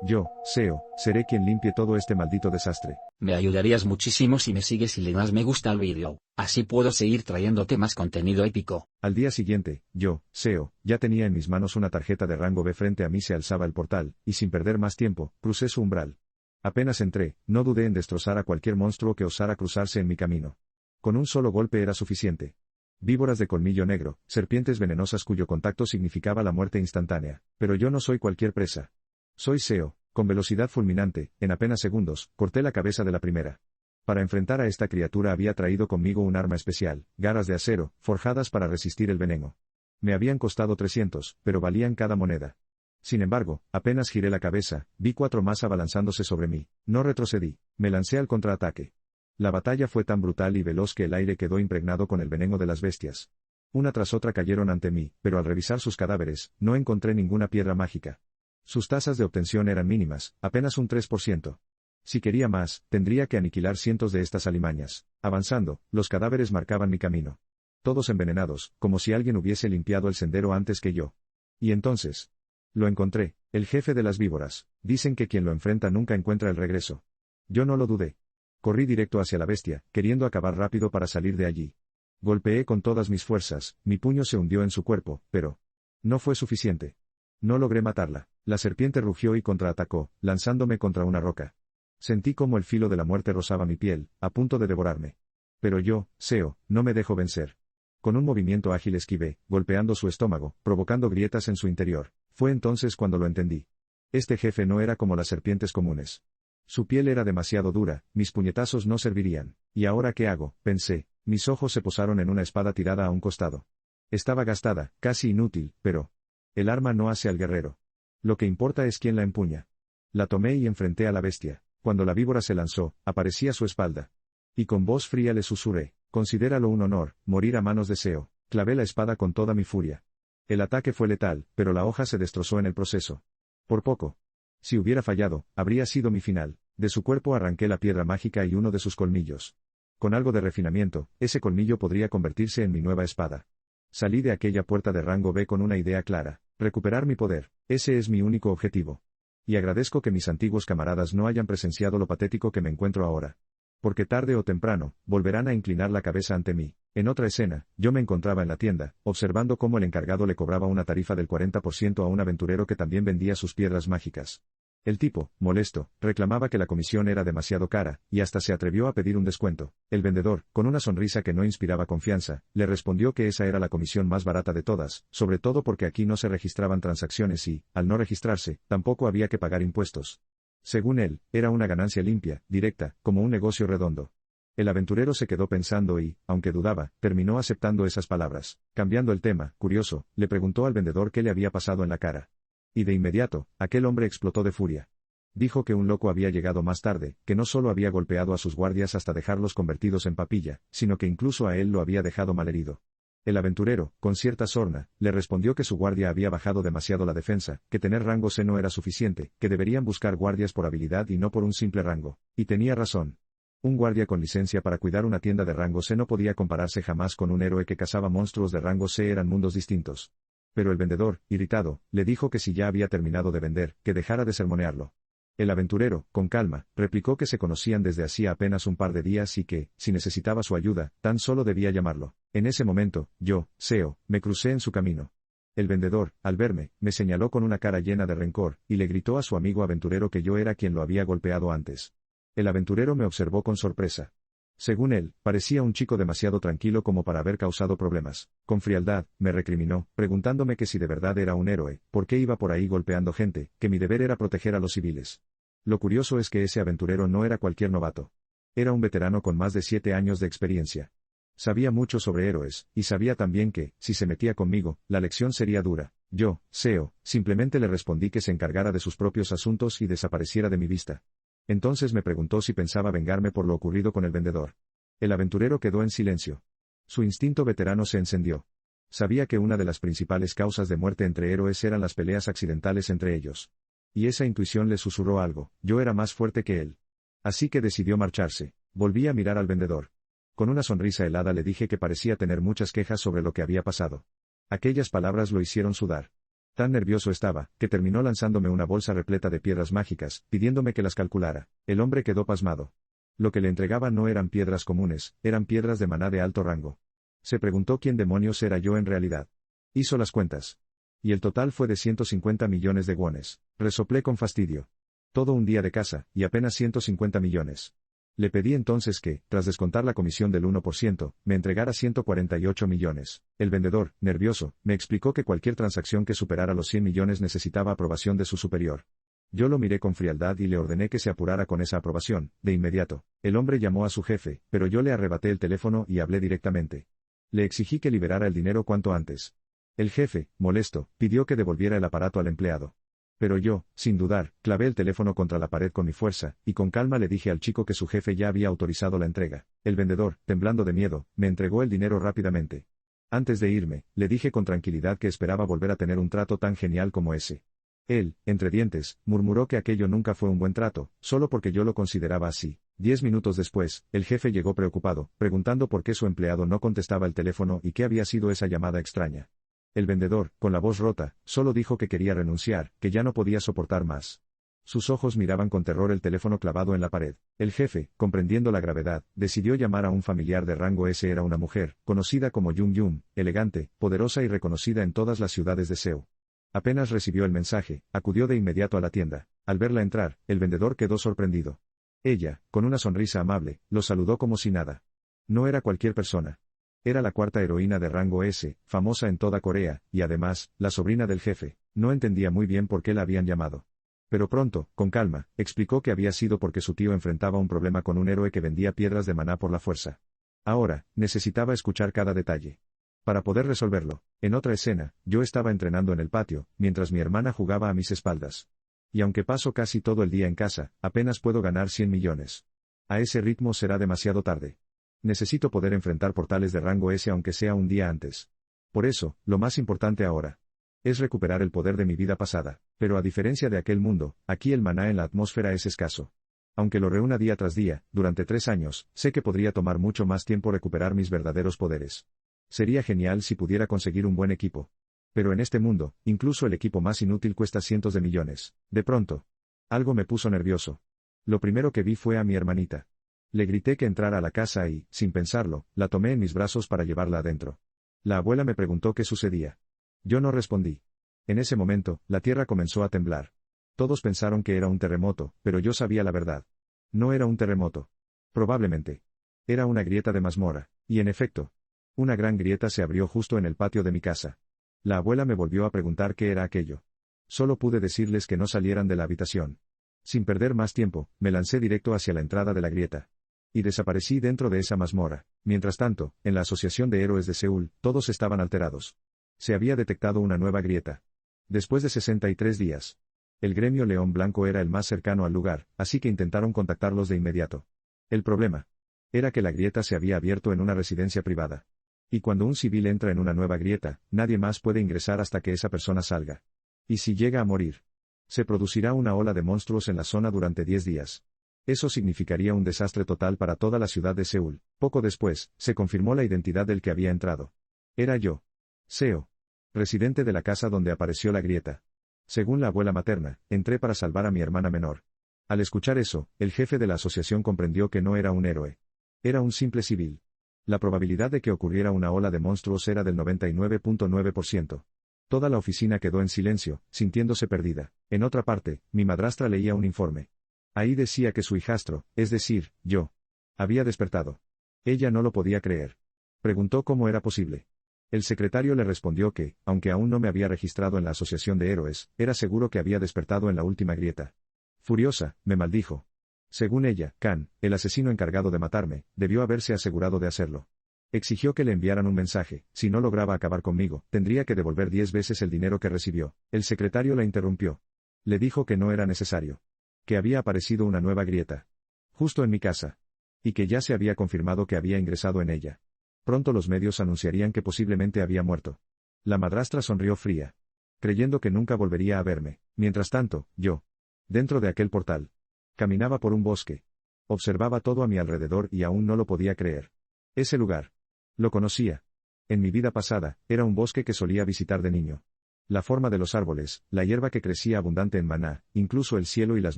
Yo, Seo, seré quien limpie todo este maldito desastre. Me ayudarías muchísimo si me sigues y le das me gusta al vídeo, así puedo seguir trayéndote más contenido épico. Al día siguiente, yo, Seo, ya tenía en mis manos una tarjeta de rango B. Frente a mí se alzaba el portal, y sin perder más tiempo, crucé su umbral. Apenas entré, no dudé en destrozar a cualquier monstruo que osara cruzarse en mi camino. Con un solo golpe era suficiente. Víboras de colmillo negro, serpientes venenosas cuyo contacto significaba la muerte instantánea, pero yo no soy cualquier presa. Soy Seo, con velocidad fulminante, en apenas segundos, corté la cabeza de la primera. Para enfrentar a esta criatura había traído conmigo un arma especial, garras de acero, forjadas para resistir el veneno. Me habían costado 300, pero valían cada moneda. Sin embargo, apenas giré la cabeza, vi 4 más abalanzándose sobre mí. No retrocedí, me lancé al contraataque. La batalla fue tan brutal y veloz que el aire quedó impregnado con el veneno de las bestias. Una tras otra cayeron ante mí, pero al revisar sus cadáveres, no encontré ninguna piedra mágica. Sus tasas de obtención eran mínimas, apenas un 3%. Si quería más, tendría que aniquilar cientos de estas alimañas. Avanzando, los cadáveres marcaban mi camino. Todos envenenados, como si alguien hubiese limpiado el sendero antes que yo. Y entonces, lo encontré, el jefe de las víboras. Dicen que quien lo enfrenta nunca encuentra el regreso. Yo no lo dudé. Corrí directo hacia la bestia, queriendo acabar rápido para salir de allí. Golpeé con todas mis fuerzas, mi puño se hundió en su cuerpo, pero no fue suficiente. No logré matarla. La serpiente rugió y contraatacó, lanzándome contra una roca. Sentí como el filo de la muerte rozaba mi piel, a punto de devorarme. Pero yo, Seo, no me dejo vencer. Con un movimiento ágil esquivé, golpeando su estómago, provocando grietas en su interior. Fue entonces cuando lo entendí. Este jefe no era como las serpientes comunes. Su piel era demasiado dura, mis puñetazos no servirían. ¿Y ahora qué hago?, pensé. Mis ojos se posaron en una espada tirada a un costado. Estaba gastada, casi inútil, pero el arma no hace al guerrero. Lo que importa es quién la empuña. La tomé y enfrenté a la bestia. Cuando la víbora se lanzó, aparecí a su espalda. Y con voz fría le susurré: considéralo un honor, morir a manos de Seo. Clavé la espada con toda mi furia. El ataque fue letal, pero la hoja se destrozó en el proceso. Por poco. Si hubiera fallado, habría sido mi final. De su cuerpo arranqué la piedra mágica y uno de sus colmillos. Con algo de refinamiento, ese colmillo podría convertirse en mi nueva espada. Salí de aquella puerta de rango B con una idea clara: recuperar mi poder. Ese es mi único objetivo. Y agradezco que mis antiguos camaradas no hayan presenciado lo patético que me encuentro ahora. Porque tarde o temprano, volverán a inclinar la cabeza ante mí. En otra escena, yo me encontraba en la tienda, observando cómo el encargado le cobraba una tarifa del 40% a un aventurero que también vendía sus piedras mágicas. El tipo, molesto, reclamaba que la comisión era demasiado cara, y hasta se atrevió a pedir un descuento. El vendedor, con una sonrisa que no inspiraba confianza, le respondió que esa era la comisión más barata de todas, sobre todo porque aquí no se registraban transacciones y, al no registrarse, tampoco había que pagar impuestos. Según él, era una ganancia limpia, directa, como un negocio redondo. El aventurero se quedó pensando y, aunque dudaba, terminó aceptando esas palabras. Cambiando el tema, curioso, le preguntó al vendedor qué le había pasado en la cara. Y de inmediato, aquel hombre explotó de furia. Dijo que un loco había llegado más tarde, que no solo había golpeado a sus guardias hasta dejarlos convertidos en papilla, sino que incluso a él lo había dejado malherido. El aventurero, con cierta sorna, le respondió que su guardia había bajado demasiado la defensa, que tener rango C no era suficiente, que deberían buscar guardias por habilidad y no por un simple rango. Y tenía razón. Un guardia con licencia para cuidar una tienda de rango C no podía compararse jamás con un héroe que cazaba monstruos de rango C. Eran mundos distintos. Pero el vendedor, irritado, le dijo que si ya había terminado de vender, que dejara de sermonearlo. El aventurero, con calma, replicó que se conocían desde hacía apenas un par de días y que, si necesitaba su ayuda, tan solo debía llamarlo. En ese momento, yo, Seo, me crucé en su camino. El vendedor, al verme, me señaló con una cara llena de rencor, y le gritó a su amigo aventurero que yo era quien lo había golpeado antes. El aventurero me observó con sorpresa. Según él, parecía un chico demasiado tranquilo como para haber causado problemas. Con frialdad, me recriminó, preguntándome que si de verdad era un héroe, por qué iba por ahí golpeando gente, que mi deber era proteger a los civiles. Lo curioso es que ese aventurero no era cualquier novato. Era un veterano con más de 7 años de experiencia. Sabía mucho sobre héroes, y sabía también que, si se metía conmigo, la lección sería dura. Yo, Seo, simplemente le respondí que se encargara de sus propios asuntos y desapareciera de mi vista. Entonces me preguntó si pensaba vengarme por lo ocurrido con el vendedor. El aventurero quedó en silencio. Su instinto veterano se encendió. Sabía que una de las principales causas de muerte entre héroes eran las peleas accidentales entre ellos. Y esa intuición le susurró algo: yo era más fuerte que él. Así que decidió marcharse. Volví a mirar al vendedor. Con una sonrisa helada le dije que parecía tener muchas quejas sobre lo que había pasado. Aquellas palabras lo hicieron sudar. Tan nervioso estaba, que terminó lanzándome una bolsa repleta de piedras mágicas, pidiéndome que las calculara. El hombre quedó pasmado. Lo que le entregaba no eran piedras comunes, eran piedras de maná de alto rango. Se preguntó quién demonios era yo en realidad. Hizo las cuentas. Y el total fue de 150 millones de wones. Resoplé con fastidio. Todo un día de casa, y apenas 150 millones. Le pedí entonces que, tras descontar la comisión del 1%, me entregara 148 millones. El vendedor, nervioso, me explicó que cualquier transacción que superara los 100 millones necesitaba aprobación de su superior. Yo lo miré con frialdad y le ordené que se apurara con esa aprobación, de inmediato. El hombre llamó a su jefe, pero yo le arrebaté el teléfono y hablé directamente. Le exigí que liberara el dinero cuanto antes. El jefe, molesto, pidió que devolviera el aparato al empleado. Pero yo, sin dudar, clavé el teléfono contra la pared con mi fuerza, y con calma le dije al chico que su jefe ya había autorizado la entrega. El vendedor, temblando de miedo, me entregó el dinero rápidamente. Antes de irme, le dije con tranquilidad que esperaba volver a tener un trato tan genial como ese. Él, entre dientes, murmuró que aquello nunca fue un buen trato, solo porque yo lo consideraba así. 10 minutos después, el jefe llegó preocupado, preguntando por qué su empleado no contestaba el teléfono y qué había sido esa llamada extraña. El vendedor, con la voz rota, solo dijo que quería renunciar, que ya no podía soportar más. Sus ojos miraban con terror el teléfono clavado en la pared. El jefe, comprendiendo la gravedad, decidió llamar a un familiar de rango S. Era una mujer, conocida como Yum Yum, elegante, poderosa y reconocida en todas las ciudades de Seúl. Apenas recibió el mensaje, acudió de inmediato a la tienda. Al verla entrar, el vendedor quedó sorprendido. Ella, con una sonrisa amable, lo saludó como si nada. No era cualquier persona. Era la cuarta heroína de rango S, famosa en toda Corea, y además, la sobrina del jefe. No entendía muy bien por qué la habían llamado. Pero pronto, con calma, explicó que había sido porque su tío enfrentaba un problema con un héroe que vendía piedras de maná por la fuerza. Ahora, necesitaba escuchar cada detalle. Para poder resolverlo, en otra escena, yo estaba entrenando en el patio, mientras mi hermana jugaba a mis espaldas. Y aunque paso casi todo el día en casa, apenas puedo ganar 100 millones. A ese ritmo será demasiado tarde. Necesito poder enfrentar portales de rango S aunque sea un día antes. Por eso, lo más importante ahora es recuperar el poder de mi vida pasada. Pero a diferencia de aquel mundo, aquí el maná en la atmósfera es escaso. Aunque lo reúna día tras día, durante 3 años, sé que podría tomar mucho más tiempo recuperar mis verdaderos poderes. Sería genial si pudiera conseguir un buen equipo. Pero en este mundo, incluso el equipo más inútil cuesta cientos de millones. De pronto, algo me puso nervioso. Lo primero que vi fue a mi hermanita. Le grité que entrara a la casa y, sin pensarlo, la tomé en mis brazos para llevarla adentro. La abuela me preguntó qué sucedía. Yo no respondí. En ese momento, la tierra comenzó a temblar. Todos pensaron que era un terremoto, pero yo sabía la verdad. No era un terremoto. Probablemente. Era una grieta de mazmorra, y en efecto, una gran grieta se abrió justo en el patio de mi casa. La abuela me volvió a preguntar qué era aquello. Solo pude decirles que no salieran de la habitación. Sin perder más tiempo, me lancé directo hacia la entrada de la grieta. Y desaparecí dentro de esa mazmorra. Mientras tanto, en la Asociación de Héroes de Seúl, todos estaban alterados. Se había detectado una nueva grieta. Después de 63 días. El gremio León Blanco era el más cercano al lugar, así que intentaron contactarlos de inmediato. El problema era que la grieta se había abierto en una residencia privada. Y cuando un civil entra en una nueva grieta, nadie más puede ingresar hasta que esa persona salga. Y si llega a morir, se producirá una ola de monstruos en la zona durante 10 días. Eso significaría un desastre total para toda la ciudad de Seúl. Poco después, se confirmó la identidad del que había entrado. Era yo. Seo. Residente de la casa donde apareció la grieta. Según la abuela materna, entré para salvar a mi hermana menor. Al escuchar eso, el jefe de la asociación comprendió que no era un héroe. Era un simple civil. La probabilidad de que ocurriera una ola de monstruos era del 99.9%. Toda la oficina quedó en silencio, sintiéndose perdida. En otra parte, mi madrastra leía un informe. Ahí decía que su hijastro, es decir, yo, había despertado. Ella no lo podía creer. Preguntó cómo era posible. El secretario le respondió que, aunque aún no me había registrado en la Asociación de Héroes, era seguro que había despertado en la última grieta. Furiosa, me maldijo. Según ella, Khan, el asesino encargado de matarme, debió haberse asegurado de hacerlo. Exigió que le enviaran un mensaje. Si no lograba acabar conmigo, tendría que devolver 10 veces el dinero que recibió. El secretario la interrumpió. Le dijo que no era necesario. Que había aparecido una nueva grieta. Justo en mi casa. Y que ya se había confirmado que había ingresado en ella. Pronto los medios anunciarían que posiblemente había muerto. La madrastra sonrió fría. Creyendo que nunca volvería a verme. Mientras tanto, yo. Dentro de aquel portal. Caminaba por un bosque. Observaba todo a mi alrededor y aún no lo podía creer. Ese lugar. Lo conocía. En mi vida pasada, era un bosque que solía visitar de niño. La forma de los árboles, la hierba que crecía abundante en Maná, incluso el cielo y las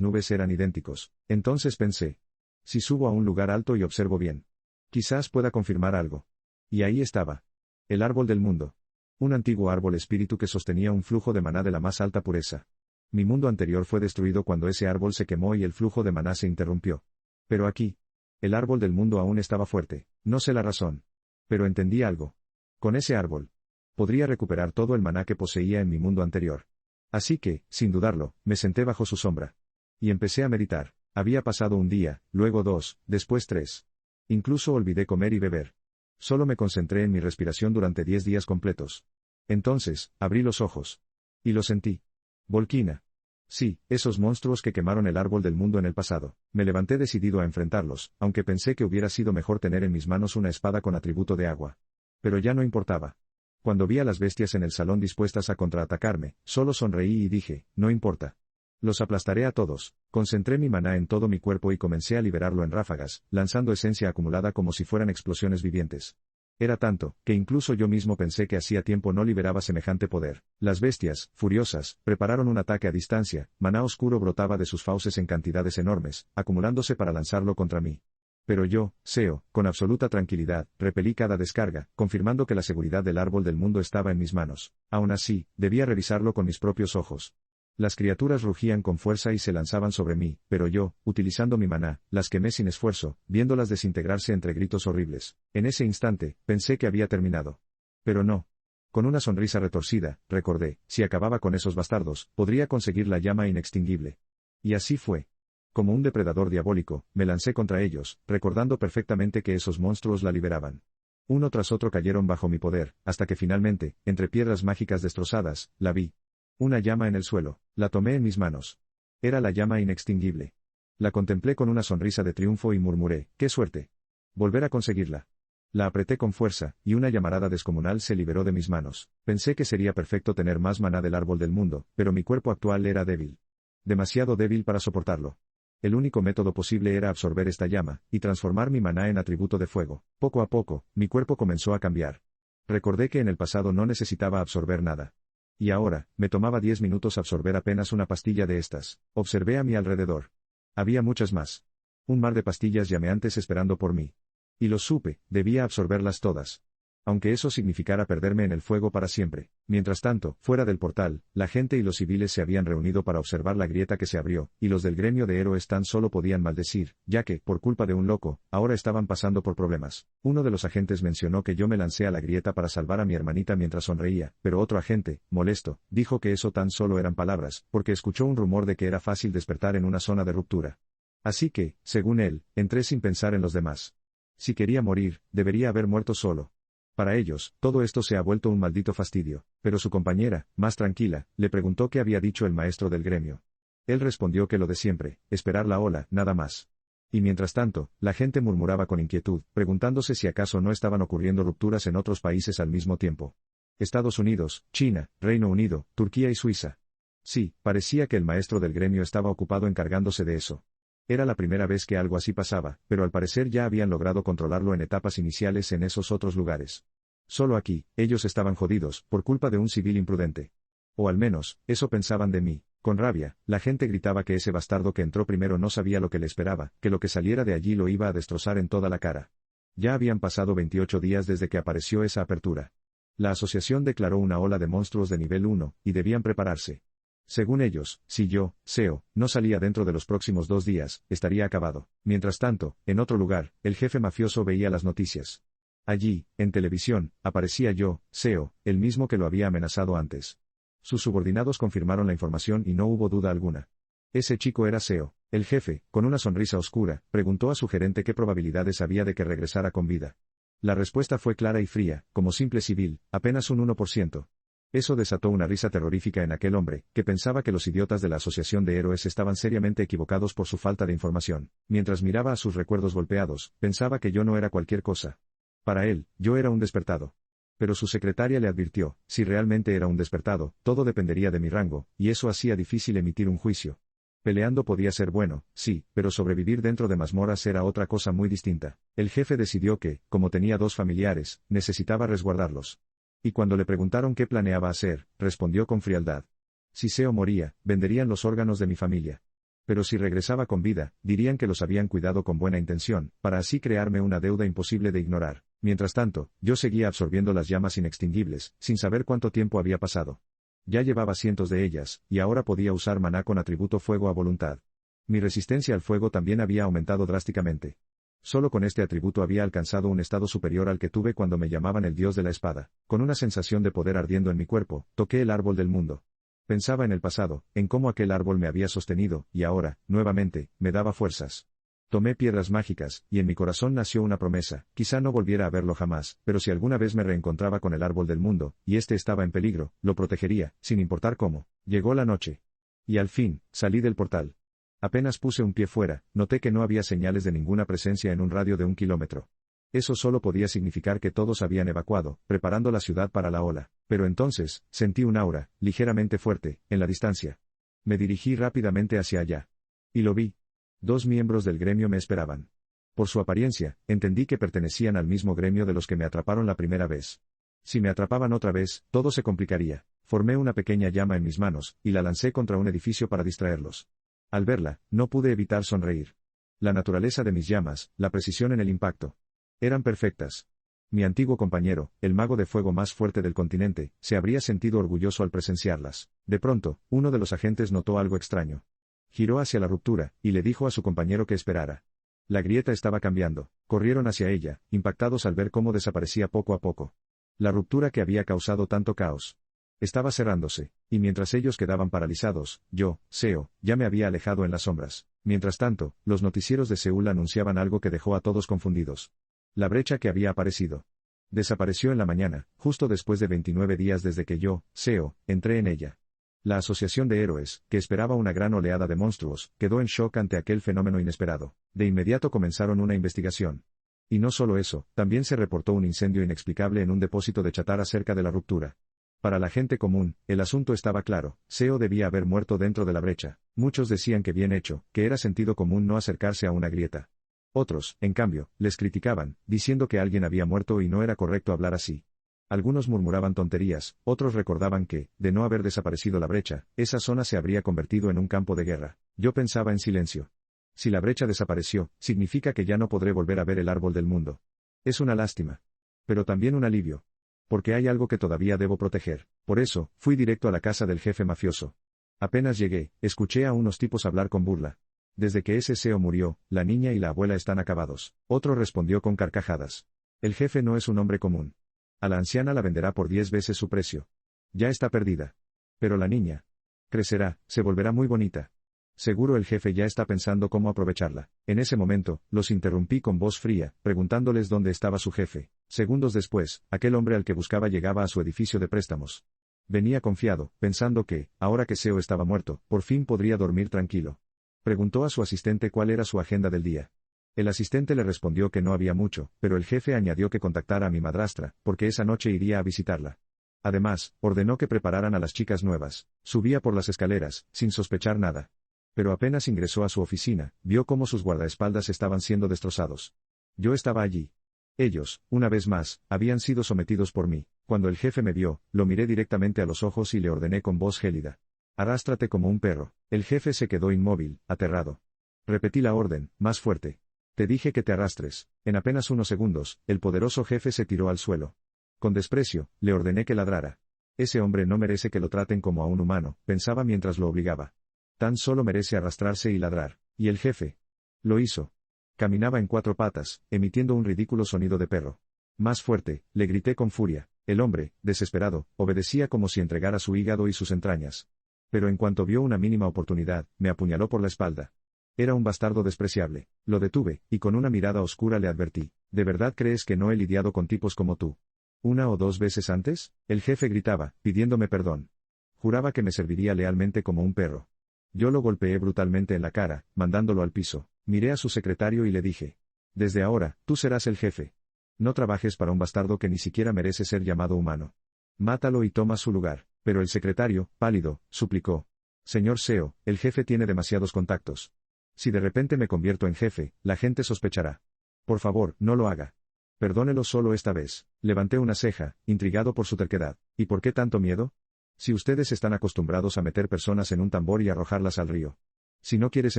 nubes eran idénticos. Entonces pensé. Si subo a un lugar alto y observo bien. Quizás pueda confirmar algo. Y ahí estaba. El árbol del mundo. Un antiguo árbol espíritu que sostenía un flujo de maná de la más alta pureza. Mi mundo anterior fue destruido cuando ese árbol se quemó y el flujo de maná se interrumpió. Pero aquí. El árbol del mundo aún estaba fuerte. No sé la razón. Pero entendí algo. Con ese árbol. Podría recuperar todo el maná que poseía en mi mundo anterior. Así que, sin dudarlo, me senté bajo su sombra. Y empecé a meditar. Había pasado un día, luego 2, después 3. Incluso olvidé comer y beber. Solo me concentré en mi respiración durante 10 días completos. Entonces, abrí los ojos. Y lo sentí. Volquina. Sí, esos monstruos que quemaron el árbol del mundo en el pasado. Me levanté decidido a enfrentarlos, aunque pensé que hubiera sido mejor tener en mis manos una espada con atributo de agua. Pero ya no importaba. Cuando vi a las bestias en el salón dispuestas a contraatacarme, solo sonreí y dije, no importa. Los aplastaré a todos. Concentré mi maná en todo mi cuerpo y comencé a liberarlo en ráfagas, lanzando esencia acumulada como si fueran explosiones vivientes. Era tanto, que incluso yo mismo pensé que hacía tiempo no liberaba semejante poder. Las bestias, furiosas, prepararon un ataque a distancia, maná oscuro brotaba de sus fauces en cantidades enormes, acumulándose para lanzarlo contra mí. Pero yo, Seo, con absoluta tranquilidad, repelí cada descarga, confirmando que la seguridad del árbol del mundo estaba en mis manos. Aún así, debía revisarlo con mis propios ojos. Las criaturas rugían con fuerza y se lanzaban sobre mí, pero yo, utilizando mi maná, las quemé sin esfuerzo, viéndolas desintegrarse entre gritos horribles. En ese instante, pensé que había terminado. Pero no. Con una sonrisa retorcida, recordé, si acababa con esos bastardos, podría conseguir la llama inextinguible. Y así fue. Como un depredador diabólico, me lancé contra ellos, recordando perfectamente que esos monstruos la liberaban. Uno tras otro cayeron bajo mi poder, hasta que finalmente, entre piedras mágicas destrozadas, la vi. Una llama en el suelo. La tomé en mis manos. Era la llama inextinguible. La contemplé con una sonrisa de triunfo y murmuré, ¡qué suerte! Volver a conseguirla. La apreté con fuerza, y una llamarada descomunal se liberó de mis manos. Pensé que sería perfecto tener más maná del árbol del mundo, pero mi cuerpo actual era débil. Demasiado débil para soportarlo. El único método posible era absorber esta llama, y transformar mi maná en atributo de fuego. Poco a poco, mi cuerpo comenzó a cambiar. Recordé que en el pasado no necesitaba absorber nada. Y ahora, me tomaba 10 minutos absorber apenas una pastilla de estas. Observé a mi alrededor. Había muchas más. Un mar de pastillas llameantes esperando por mí. Y lo supe, debía absorberlas todas. Aunque eso significara perderme en el fuego para siempre. Mientras tanto, fuera del portal, la gente y los civiles se habían reunido para observar la grieta que se abrió, y los del gremio de héroes tan solo podían maldecir, ya que, por culpa de un loco, ahora estaban pasando por problemas. Uno de los agentes mencionó que yo me lancé a la grieta para salvar a mi hermanita mientras sonreía, pero otro agente, molesto, dijo que eso tan solo eran palabras, porque escuchó un rumor de que era fácil despertar en una zona de ruptura. Así que, según él, entré sin pensar en los demás. Si quería morir, debería haber muerto solo. Para ellos, todo esto se ha vuelto un maldito fastidio, pero su compañera, más tranquila, le preguntó qué había dicho el maestro del gremio. Él respondió que lo de siempre, esperar la ola, nada más. Y mientras tanto, la gente murmuraba con inquietud, preguntándose si acaso no estaban ocurriendo rupturas en otros países al mismo tiempo. Estados Unidos, China, Reino Unido, Turquía y Suiza. Sí, parecía que el maestro del gremio estaba ocupado encargándose de eso. Era la primera vez que algo así pasaba, pero al parecer ya habían logrado controlarlo en etapas iniciales en esos otros lugares. Solo aquí, ellos estaban jodidos, por culpa de un civil imprudente. O al menos, eso pensaban de mí. Con rabia, la gente gritaba que ese bastardo que entró primero no sabía lo que le esperaba, que lo que saliera de allí lo iba a destrozar en toda la cara. Ya habían pasado 28 días desde que apareció esa apertura. La asociación declaró una ola de monstruos de nivel 1, y debían prepararse. Según ellos, si yo, Seo, no salía dentro de los próximos 2 días, estaría acabado. Mientras tanto, en otro lugar, el jefe mafioso veía las noticias. Allí, en televisión, aparecía yo, Seo, el mismo que lo había amenazado antes. Sus subordinados confirmaron la información y no hubo duda alguna. Ese chico era Seo. El jefe, con una sonrisa oscura, preguntó a su gerente qué probabilidades había de que regresara con vida. La respuesta fue clara y fría, como simple civil, apenas un 1%. Eso desató una risa terrorífica en aquel hombre, que pensaba que los idiotas de la Asociación de Héroes estaban seriamente equivocados por su falta de información. Mientras miraba a sus recuerdos golpeados, pensaba que yo no era cualquier cosa. Para él, yo era un despertado. Pero su secretaria le advirtió, si realmente era un despertado, todo dependería de mi rango, y eso hacía difícil emitir un juicio. Peleando podía ser bueno, sí, pero sobrevivir dentro de mazmorras era otra cosa muy distinta. El jefe decidió que, como tenía 2 familiares, necesitaba resguardarlos. Y cuando le preguntaron qué planeaba hacer, respondió con frialdad. Si Seo moría, venderían los órganos de mi familia. Pero si regresaba con vida, dirían que los habían cuidado con buena intención, para así crearme una deuda imposible de ignorar. Mientras tanto, yo seguía absorbiendo las llamas inextinguibles, sin saber cuánto tiempo había pasado. Ya llevaba cientos de ellas, y ahora podía usar maná con atributo fuego a voluntad. Mi resistencia al fuego también había aumentado drásticamente. Solo con este atributo había alcanzado un estado superior al que tuve cuando me llamaban el dios de la espada. Con una sensación de poder ardiendo en mi cuerpo, toqué el árbol del mundo. Pensaba en el pasado, en cómo aquel árbol me había sostenido, y ahora, nuevamente, me daba fuerzas. Tomé piedras mágicas, y en mi corazón nació una promesa, quizá no volviera a verlo jamás, pero si alguna vez me reencontraba con el árbol del mundo, y este estaba en peligro, lo protegería, sin importar cómo. Llegó la noche. Y al fin, salí del portal. Apenas puse un pie fuera, noté que no había señales de ninguna presencia en un radio de 1 kilómetro. Eso solo podía significar que todos habían evacuado, preparando la ciudad para la ola. Pero entonces, sentí un aura, ligeramente fuerte, en la distancia. Me dirigí rápidamente hacia allá. Y lo vi. 2 miembros del gremio me esperaban. Por su apariencia, entendí que pertenecían al mismo gremio de los que me atraparon la primera vez. Si me atrapaban otra vez, todo se complicaría. Formé una pequeña llama en mis manos, y la lancé contra un edificio para distraerlos. Al verla, no pude evitar sonreír. La naturaleza de mis llamas, la precisión en el impacto. Eran perfectas. Mi antiguo compañero, el mago de fuego más fuerte del continente, se habría sentido orgulloso al presenciarlas. De pronto, uno de los agentes notó algo extraño. Giró hacia la ruptura, y le dijo a su compañero que esperara. La grieta estaba cambiando. Corrieron hacia ella, impactados al ver cómo desaparecía poco a poco. La ruptura que había causado tanto caos. Estaba cerrándose, y mientras ellos quedaban paralizados, yo, Seo, ya me había alejado en las sombras. Mientras tanto, los noticieros de Seúl anunciaban algo que dejó a todos confundidos. La brecha que había aparecido. Desapareció en la mañana, justo después de 29 días desde que yo, Seo, entré en ella. La Asociación de Héroes, que esperaba una gran oleada de monstruos, quedó en shock ante aquel fenómeno inesperado. De inmediato comenzaron una investigación. Y no solo eso, también se reportó un incendio inexplicable en un depósito de chatarra cerca de la ruptura. Para la gente común, el asunto estaba claro, Seo debía haber muerto dentro de la brecha. Muchos decían que bien hecho, que era sentido común no acercarse a una grieta. Otros, en cambio, les criticaban, diciendo que alguien había muerto y no era correcto hablar así. Algunos murmuraban tonterías, otros recordaban que, de no haber desaparecido la brecha, esa zona se habría convertido en un campo de guerra. Yo pensaba en silencio. Si la brecha desapareció, significa que ya no podré volver a ver el árbol del mundo. Es una lástima. Pero también un alivio. Porque hay algo que todavía debo proteger. Por eso, fui directo a la casa del jefe mafioso. Apenas llegué, escuché a unos tipos hablar con burla. Desde que ese Seo murió, la niña y la abuela están acabados. Otro respondió con carcajadas. El jefe no es un hombre común. A la anciana la venderá por 10 veces su precio. Ya está perdida. Pero la niña crecerá, se volverá muy bonita. Seguro el jefe ya está pensando cómo aprovecharla. En ese momento, los interrumpí con voz fría, preguntándoles dónde estaba su jefe. Segundos después, aquel hombre al que buscaba llegaba a su edificio de préstamos. Venía confiado, pensando que, ahora que Seo estaba muerto, por fin podría dormir tranquilo. Preguntó a su asistente cuál era su agenda del día. El asistente le respondió que no había mucho, pero el jefe añadió que contactara a mi madrastra, porque esa noche iría a visitarla. Además, ordenó que prepararan a las chicas nuevas. Subía por las escaleras, sin sospechar nada. Pero apenas ingresó a su oficina, vio cómo sus guardaespaldas estaban siendo destrozados. Yo estaba allí. Ellos, una vez más, habían sido sometidos por mí. Cuando el jefe me vio, lo miré directamente a los ojos y le ordené con voz gélida. Arrástrate como un perro. El jefe se quedó inmóvil, aterrado. Repetí la orden, más fuerte. Te dije que te arrastres. En apenas unos segundos, el poderoso jefe se tiró al suelo. Con desprecio, le ordené que ladrara. Ese hombre no merece que lo traten como a un humano, pensaba mientras lo obligaba. Tan solo merece arrastrarse y ladrar. Y el jefe lo hizo. Caminaba en 4 patas, emitiendo un ridículo sonido de perro. Más fuerte, le grité con furia. El hombre, desesperado, obedecía como si entregara su hígado y sus entrañas. Pero en cuanto vio una mínima oportunidad, me apuñaló por la espalda. Era un bastardo despreciable. Lo detuve, y con una mirada oscura le advertí. ¿De verdad crees que no he lidiado con tipos como tú? ¿Una o dos veces antes? El jefe gritaba, pidiéndome perdón. Juraba que me serviría lealmente como un perro. Yo lo golpeé brutalmente en la cara, mandándolo al piso. Miré a su secretario y le dije. Desde ahora, tú serás el jefe. No trabajes para un bastardo que ni siquiera merece ser llamado humano. Mátalo y toma su lugar. Pero el secretario, pálido, suplicó. Señor Seo, el jefe tiene demasiados contactos. Si de repente me convierto en jefe, la gente sospechará. Por favor, no lo haga. Perdónelo solo esta vez. Levanté una ceja, intrigado por su terquedad. ¿Y por qué tanto miedo? Si ustedes están acostumbrados a meter personas en un tambor y arrojarlas al río. Si no quieres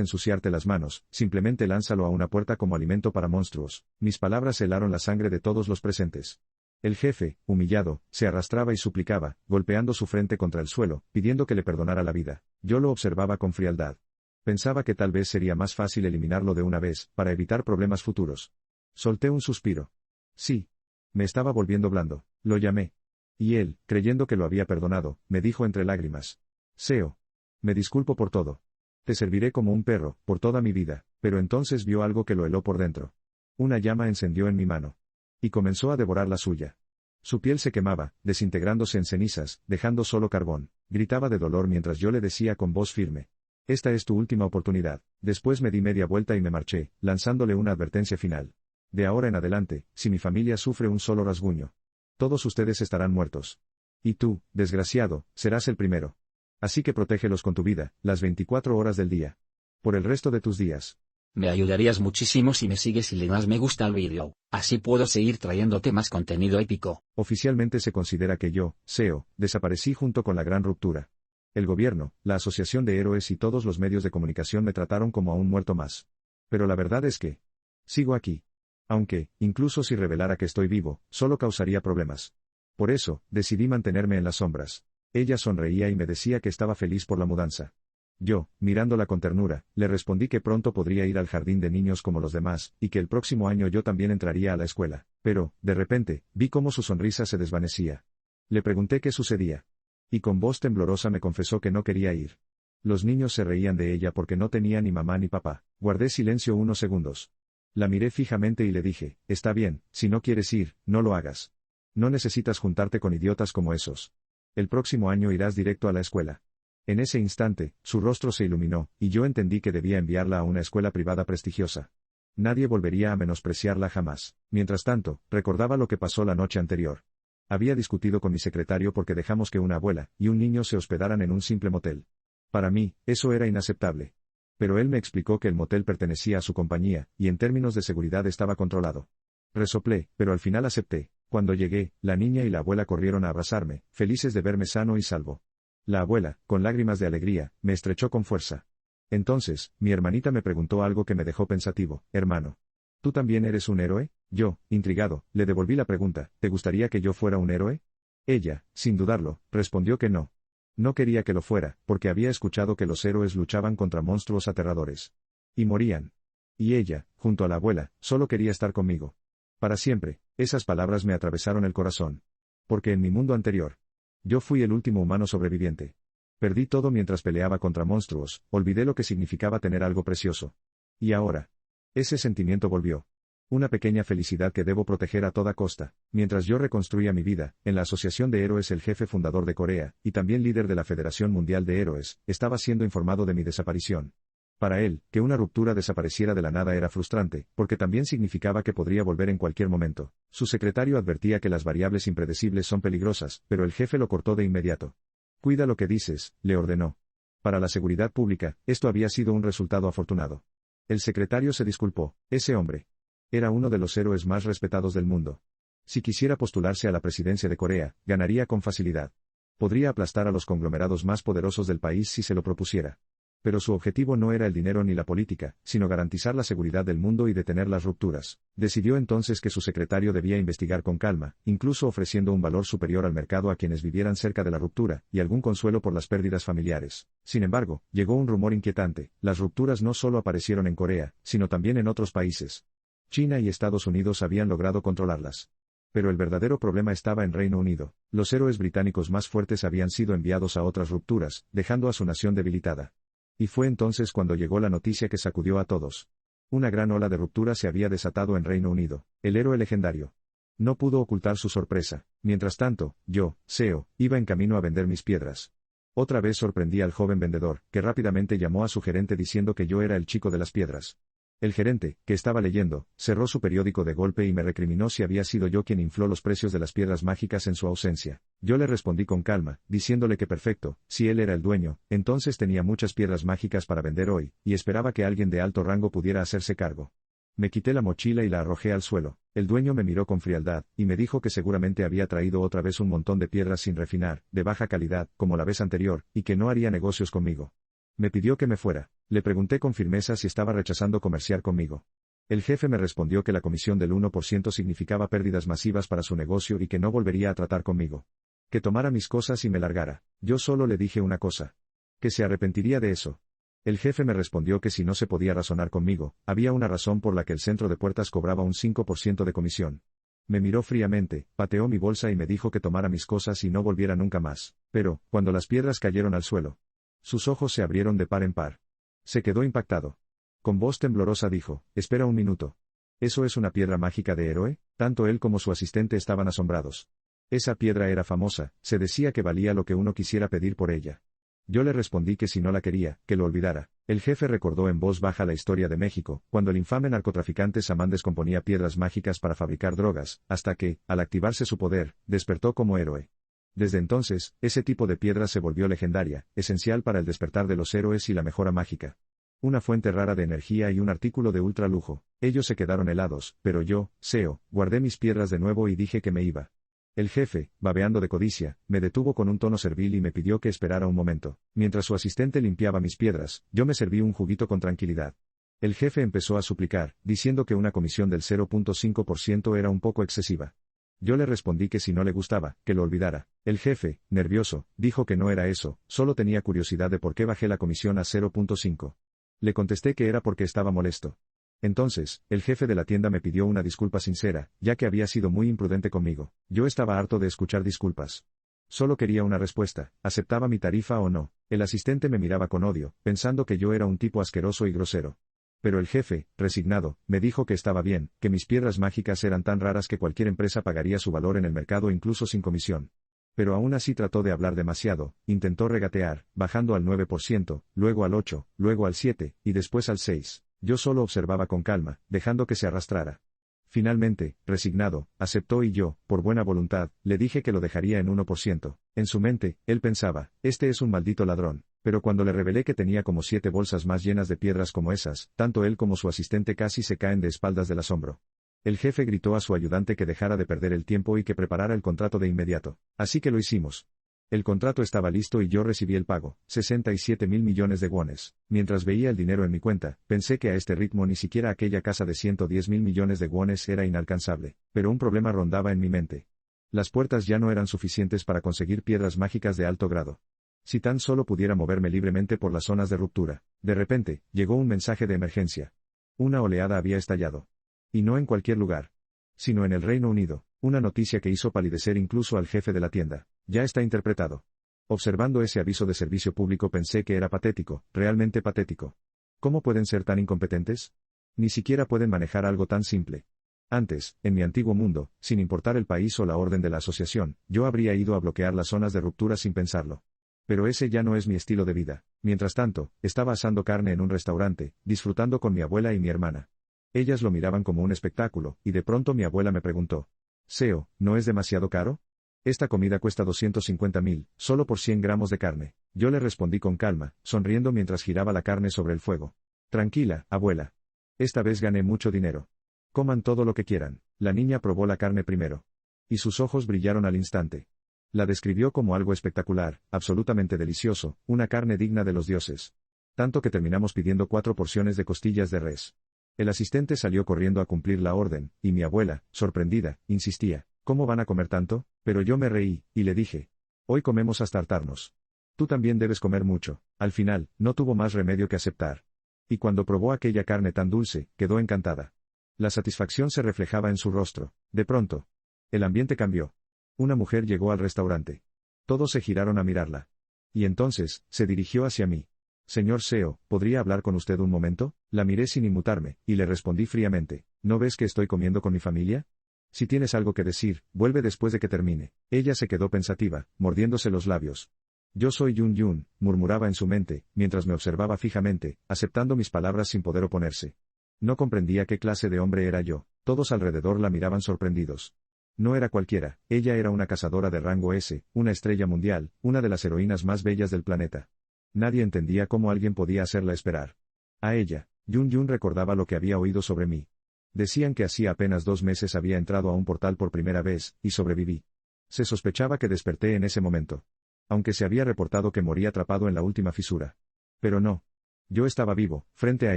ensuciarte las manos, simplemente lánzalo a una puerta como alimento para monstruos. Mis palabras helaron la sangre de todos los presentes. El jefe, humillado, se arrastraba y suplicaba, golpeando su frente contra el suelo, pidiendo que le perdonara la vida. Yo lo observaba con frialdad. Pensaba que tal vez sería más fácil eliminarlo de una vez, para evitar problemas futuros. Solté un suspiro. Sí. Me estaba volviendo blando. Lo llamé. Y él, creyendo que lo había perdonado, me dijo entre lágrimas. Seo. Me disculpo por todo. Te serviré como un perro, por toda mi vida, pero entonces vio algo que lo heló por dentro. Una llama encendió en mi mano. Y comenzó a devorar la suya. Su piel se quemaba, desintegrándose en cenizas, dejando solo carbón. Gritaba de dolor mientras yo le decía con voz firme. Esta es tu última oportunidad. Después me di media vuelta y me marché, lanzándole una advertencia final. De ahora en adelante, si mi familia sufre un solo rasguño, todos ustedes estarán muertos. Y tú, desgraciado, serás el primero. Así que protégelos con tu vida, las 24 horas del día. Por el resto de tus días. Me ayudarías muchísimo si me sigues y le das me gusta al vídeo, así puedo seguir trayéndote más contenido épico. Oficialmente se considera que yo, Seo, desaparecí junto con la gran ruptura. El gobierno, la Asociación de Héroes y todos los medios de comunicación me trataron como a un muerto más. Pero la verdad es que sigo aquí. Aunque, incluso si revelara que estoy vivo, solo causaría problemas. Por eso, decidí mantenerme en las sombras. Ella sonreía y me decía que estaba feliz por la mudanza. Yo, mirándola con ternura, le respondí que pronto podría ir al jardín de niños como los demás, y que el próximo año yo también entraría a la escuela. Pero, de repente, vi cómo su sonrisa se desvanecía. Le pregunté qué sucedía. Y con voz temblorosa me confesó que no quería ir. Los niños se reían de ella porque no tenía ni mamá ni papá. Guardé silencio unos segundos. La miré fijamente y le dije, está bien, si no quieres ir, no lo hagas. No necesitas juntarte con idiotas como esos. El próximo año irás directo a la escuela. En ese instante, su rostro se iluminó, y yo entendí que debía enviarla a una escuela privada prestigiosa. Nadie volvería a menospreciarla jamás. Mientras tanto, recordaba lo que pasó la noche anterior. Había discutido con mi secretario porque dejamos que una abuela y un niño se hospedaran en un simple motel. Para mí, eso era inaceptable. Pero él me explicó que el motel pertenecía a su compañía, y en términos de seguridad estaba controlado. Resoplé, pero al final acepté. Cuando llegué, la niña y la abuela corrieron a abrazarme, felices de verme sano y salvo. La abuela, con lágrimas de alegría, me estrechó con fuerza. Entonces, mi hermanita me preguntó algo que me dejó pensativo. Hermano, ¿tú también eres un héroe? Yo, intrigado, le devolví la pregunta, ¿te gustaría que yo fuera un héroe? Ella, sin dudarlo, respondió que no. No quería que lo fuera, porque había escuchado que los héroes luchaban contra monstruos aterradores. Y morían. Y ella, junto a la abuela, solo quería estar conmigo. Para siempre. Esas palabras me atravesaron el corazón. Porque en mi mundo anterior, yo fui el último humano sobreviviente. Perdí todo mientras peleaba contra monstruos, olvidé lo que significaba tener algo precioso. Y ahora, ese sentimiento volvió. Una pequeña felicidad que debo proteger a toda costa. Mientras yo reconstruía mi vida, en la Asociación de Héroes el jefe fundador de Corea, y también líder de la Federación Mundial de Héroes, estaba siendo informado de mi desaparición. Para él, que una ruptura desapareciera de la nada era frustrante, porque también significaba que podría volver en cualquier momento. Su secretario advertía que las variables impredecibles son peligrosas, pero el jefe lo cortó de inmediato. Cuida lo que dices, le ordenó. Para la seguridad pública, esto había sido un resultado afortunado. El secretario se disculpó. Ese hombre era uno de los héroes más respetados del mundo. Si quisiera postularse a la presidencia de Corea, ganaría con facilidad. Podría aplastar a los conglomerados más poderosos del país si se lo propusiera. Pero su objetivo no era el dinero ni la política, sino garantizar la seguridad del mundo y detener las rupturas. Decidió entonces que su secretario debía investigar con calma, incluso ofreciendo un valor superior al mercado a quienes vivieran cerca de la ruptura, y algún consuelo por las pérdidas familiares. Sin embargo, llegó un rumor inquietante: las rupturas no solo aparecieron en Corea, sino también en otros países. China y Estados Unidos habían logrado controlarlas. Pero el verdadero problema estaba en Reino Unido. Los héroes británicos más fuertes habían sido enviados a otras rupturas, dejando a su nación debilitada. Y fue entonces cuando llegó la noticia que sacudió a todos. Una gran ola de ruptura se había desatado en Reino Unido. El héroe legendario no pudo ocultar su sorpresa. Mientras tanto, yo, Seo, iba en camino a vender mis piedras. Otra vez sorprendí al joven vendedor, que rápidamente llamó a su gerente diciendo que yo era el chico de las piedras. El gerente, que estaba leyendo, cerró su periódico de golpe y me recriminó si había sido yo quien infló los precios de las piedras mágicas en su ausencia. Yo le respondí con calma, diciéndole que perfecto, si él era el dueño, entonces tenía muchas piedras mágicas para vender hoy, y esperaba que alguien de alto rango pudiera hacerse cargo. Me quité la mochila y la arrojé al suelo. El dueño me miró con frialdad, y me dijo que seguramente había traído otra vez un montón de piedras sin refinar, de baja calidad, como la vez anterior, y que no haría negocios conmigo. Me pidió que me fuera. Le pregunté con firmeza si estaba rechazando comerciar conmigo. El jefe me respondió que la comisión del 1% significaba pérdidas masivas para su negocio y que no volvería a tratar conmigo. Que tomara mis cosas y me largara. Yo solo le dije una cosa. Que se arrepentiría de eso. El jefe me respondió que si no se podía razonar conmigo, había una razón por la que el centro de puertas cobraba un 5% de comisión. Me miró fríamente, pateó mi bolsa y me dijo que tomara mis cosas y no volviera nunca más. Pero, cuando las piedras cayeron al suelo, sus ojos se abrieron de par en par. Se quedó impactado. Con voz temblorosa dijo, espera un minuto. ¿Eso es una piedra mágica de héroe? Tanto él como su asistente estaban asombrados. Esa piedra era famosa, se decía que valía lo que uno quisiera pedir por ella. Yo le respondí que si no la quería, que lo olvidara. El jefe recordó en voz baja la historia de México, cuando el infame narcotraficante Samán descomponía piedras mágicas para fabricar drogas, hasta que, al activarse su poder, despertó como héroe. Desde entonces, ese tipo de piedra se volvió legendaria, esencial para el despertar de los héroes y la mejora mágica. Una fuente rara de energía y un artículo de ultra lujo. Ellos se quedaron helados, pero yo, Seo, guardé mis piedras de nuevo y dije que me iba. El jefe, babeando de codicia, me detuvo con un tono servil y me pidió que esperara un momento. Mientras su asistente limpiaba mis piedras, yo me serví un juguito con tranquilidad. El jefe empezó a suplicar, diciendo que una comisión del 0.5% era un poco excesiva. Yo le respondí que si no le gustaba, que lo olvidara. El jefe, nervioso, dijo que no era eso, solo tenía curiosidad de por qué bajé la comisión a 0.5. Le contesté que era porque estaba molesto. Entonces, el jefe de la tienda me pidió una disculpa sincera, ya que había sido muy imprudente conmigo. Yo estaba harto de escuchar disculpas. Solo quería una respuesta, ¿aceptaba mi tarifa o no? El asistente me miraba con odio, pensando que yo era un tipo asqueroso y grosero. Pero el jefe, resignado, me dijo que estaba bien, que mis piedras mágicas eran tan raras que cualquier empresa pagaría su valor en el mercado incluso sin comisión. Pero aún así trató de hablar demasiado, intentó regatear, bajando al 9%, luego al 8%, luego al 7%, y después al 6%. Yo solo observaba con calma, dejando que se arrastrara. Finalmente, resignado, aceptó y yo, por buena voluntad, le dije que lo dejaría en 1%. En su mente, él pensaba, este es un maldito ladrón. Pero cuando le revelé que tenía como 7 bolsas más llenas de piedras como esas, tanto él como su asistente casi se caen de espaldas del asombro. El jefe gritó a su ayudante que dejara de perder el tiempo y que preparara el contrato de inmediato. Así que lo hicimos. El contrato estaba listo y yo recibí el pago, 67.000 millones de wones. Mientras veía el dinero en mi cuenta, pensé que a este ritmo ni siquiera aquella casa de 110.000 millones de wones era inalcanzable. Pero un problema rondaba en mi mente. Las puertas ya no eran suficientes para conseguir piedras mágicas de alto grado. Si tan solo pudiera moverme libremente por las zonas de ruptura. De repente, llegó un mensaje de emergencia. Una oleada había estallado. Y no en cualquier lugar, sino en el Reino Unido. Una noticia que hizo palidecer incluso al jefe de la tienda. Ya está interpretado. Observando ese aviso de servicio público pensé que era patético, realmente patético. ¿Cómo pueden ser tan incompetentes? Ni siquiera pueden manejar algo tan simple. Antes, en mi antiguo mundo, sin importar el país o la orden de la asociación, yo habría ido a bloquear las zonas de ruptura sin pensarlo. Pero ese ya no es mi estilo de vida. Mientras tanto, estaba asando carne en un restaurante, disfrutando con mi abuela y mi hermana. Ellas lo miraban como un espectáculo, y de pronto mi abuela me preguntó: Seo, ¿no es demasiado caro? Esta comida cuesta 250.000, solo por 100 gramos de carne. Yo le respondí con calma, sonriendo mientras giraba la carne sobre el fuego. Tranquila, abuela. Esta vez gané mucho dinero. Coman todo lo que quieran. La niña probó la carne primero. Y sus ojos brillaron al instante. La describió como algo espectacular, absolutamente delicioso, una carne digna de los dioses. Tanto que terminamos pidiendo 4 porciones de costillas de res. El asistente salió corriendo a cumplir la orden, y mi abuela, sorprendida, insistía: ¿cómo van a comer tanto? Pero yo me reí, y le dije: hoy comemos hasta hartarnos. Tú también debes comer mucho. Al final, no tuvo más remedio que aceptar. Y cuando probó aquella carne tan dulce, quedó encantada. La satisfacción se reflejaba en su rostro. De pronto, el ambiente cambió. Una mujer llegó al restaurante. Todos se giraron a mirarla. Y entonces, se dirigió hacia mí. Señor Seo, ¿podría hablar con usted un momento? La miré sin inmutarme, y le respondí fríamente, ¿no ves que estoy comiendo con mi familia? Si tienes algo que decir, vuelve después de que termine. Ella se quedó pensativa, mordiéndose los labios. Yo soy Yun Yun, murmuraba en su mente, mientras me observaba fijamente, aceptando mis palabras sin poder oponerse. No comprendía qué clase de hombre era yo, todos alrededor la miraban sorprendidos. No era cualquiera, ella era una cazadora de rango S, una estrella mundial, una de las heroínas más bellas del planeta. Nadie entendía cómo alguien podía hacerla esperar. A ella, Yun Yun recordaba lo que había oído sobre mí. Decían que hacía apenas 2 meses había entrado a un portal por primera vez, y sobreviví. Se sospechaba que desperté en ese momento. Aunque se había reportado que morí atrapado en la última fisura. Pero no. Yo estaba vivo, frente a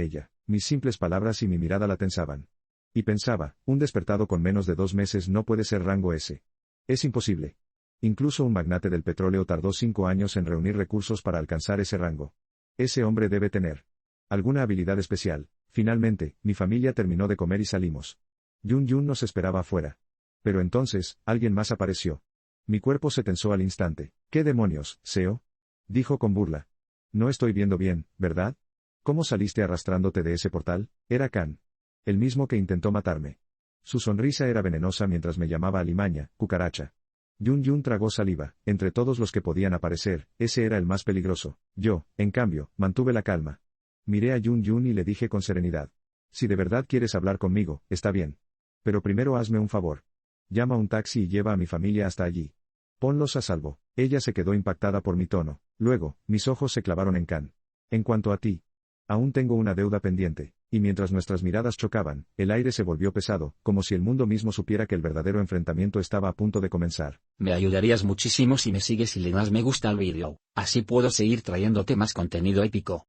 ella, mis simples palabras y mi mirada la tensaban. Y pensaba, un despertado con menos de 2 meses no puede ser rango S. Es imposible. Incluso un magnate del petróleo tardó 5 años en reunir recursos para alcanzar ese rango. Ese hombre debe tener alguna habilidad especial. Finalmente, mi familia terminó de comer y salimos. Yun Yun nos esperaba afuera. Pero entonces, alguien más apareció. Mi cuerpo se tensó al instante. ¿Qué demonios, Seo? Dijo con burla. No estoy viendo bien, ¿verdad? ¿Cómo saliste arrastrándote de ese portal? Era Khan. El mismo que intentó matarme. Su sonrisa era venenosa mientras me llamaba alimaña, cucaracha. Yun Yun tragó saliva. Entre todos los que podían aparecer, ese era el más peligroso. Yo, en cambio, mantuve la calma. Miré a Yun Yun y le dije con serenidad. Si de verdad quieres hablar conmigo, está bien. Pero primero hazme un favor. Llama un taxi y lleva a mi familia hasta allí. Ponlos a salvo. Ella se quedó impactada por mi tono. Luego, mis ojos se clavaron en Khan. En cuanto a ti. Aún tengo una deuda pendiente. Y mientras nuestras miradas chocaban, el aire se volvió pesado, como si el mundo mismo supiera que el verdadero enfrentamiento estaba a punto de comenzar. Me ayudarías muchísimo si me sigues y le das me gusta al vídeo, así puedo seguir trayéndote más contenido épico.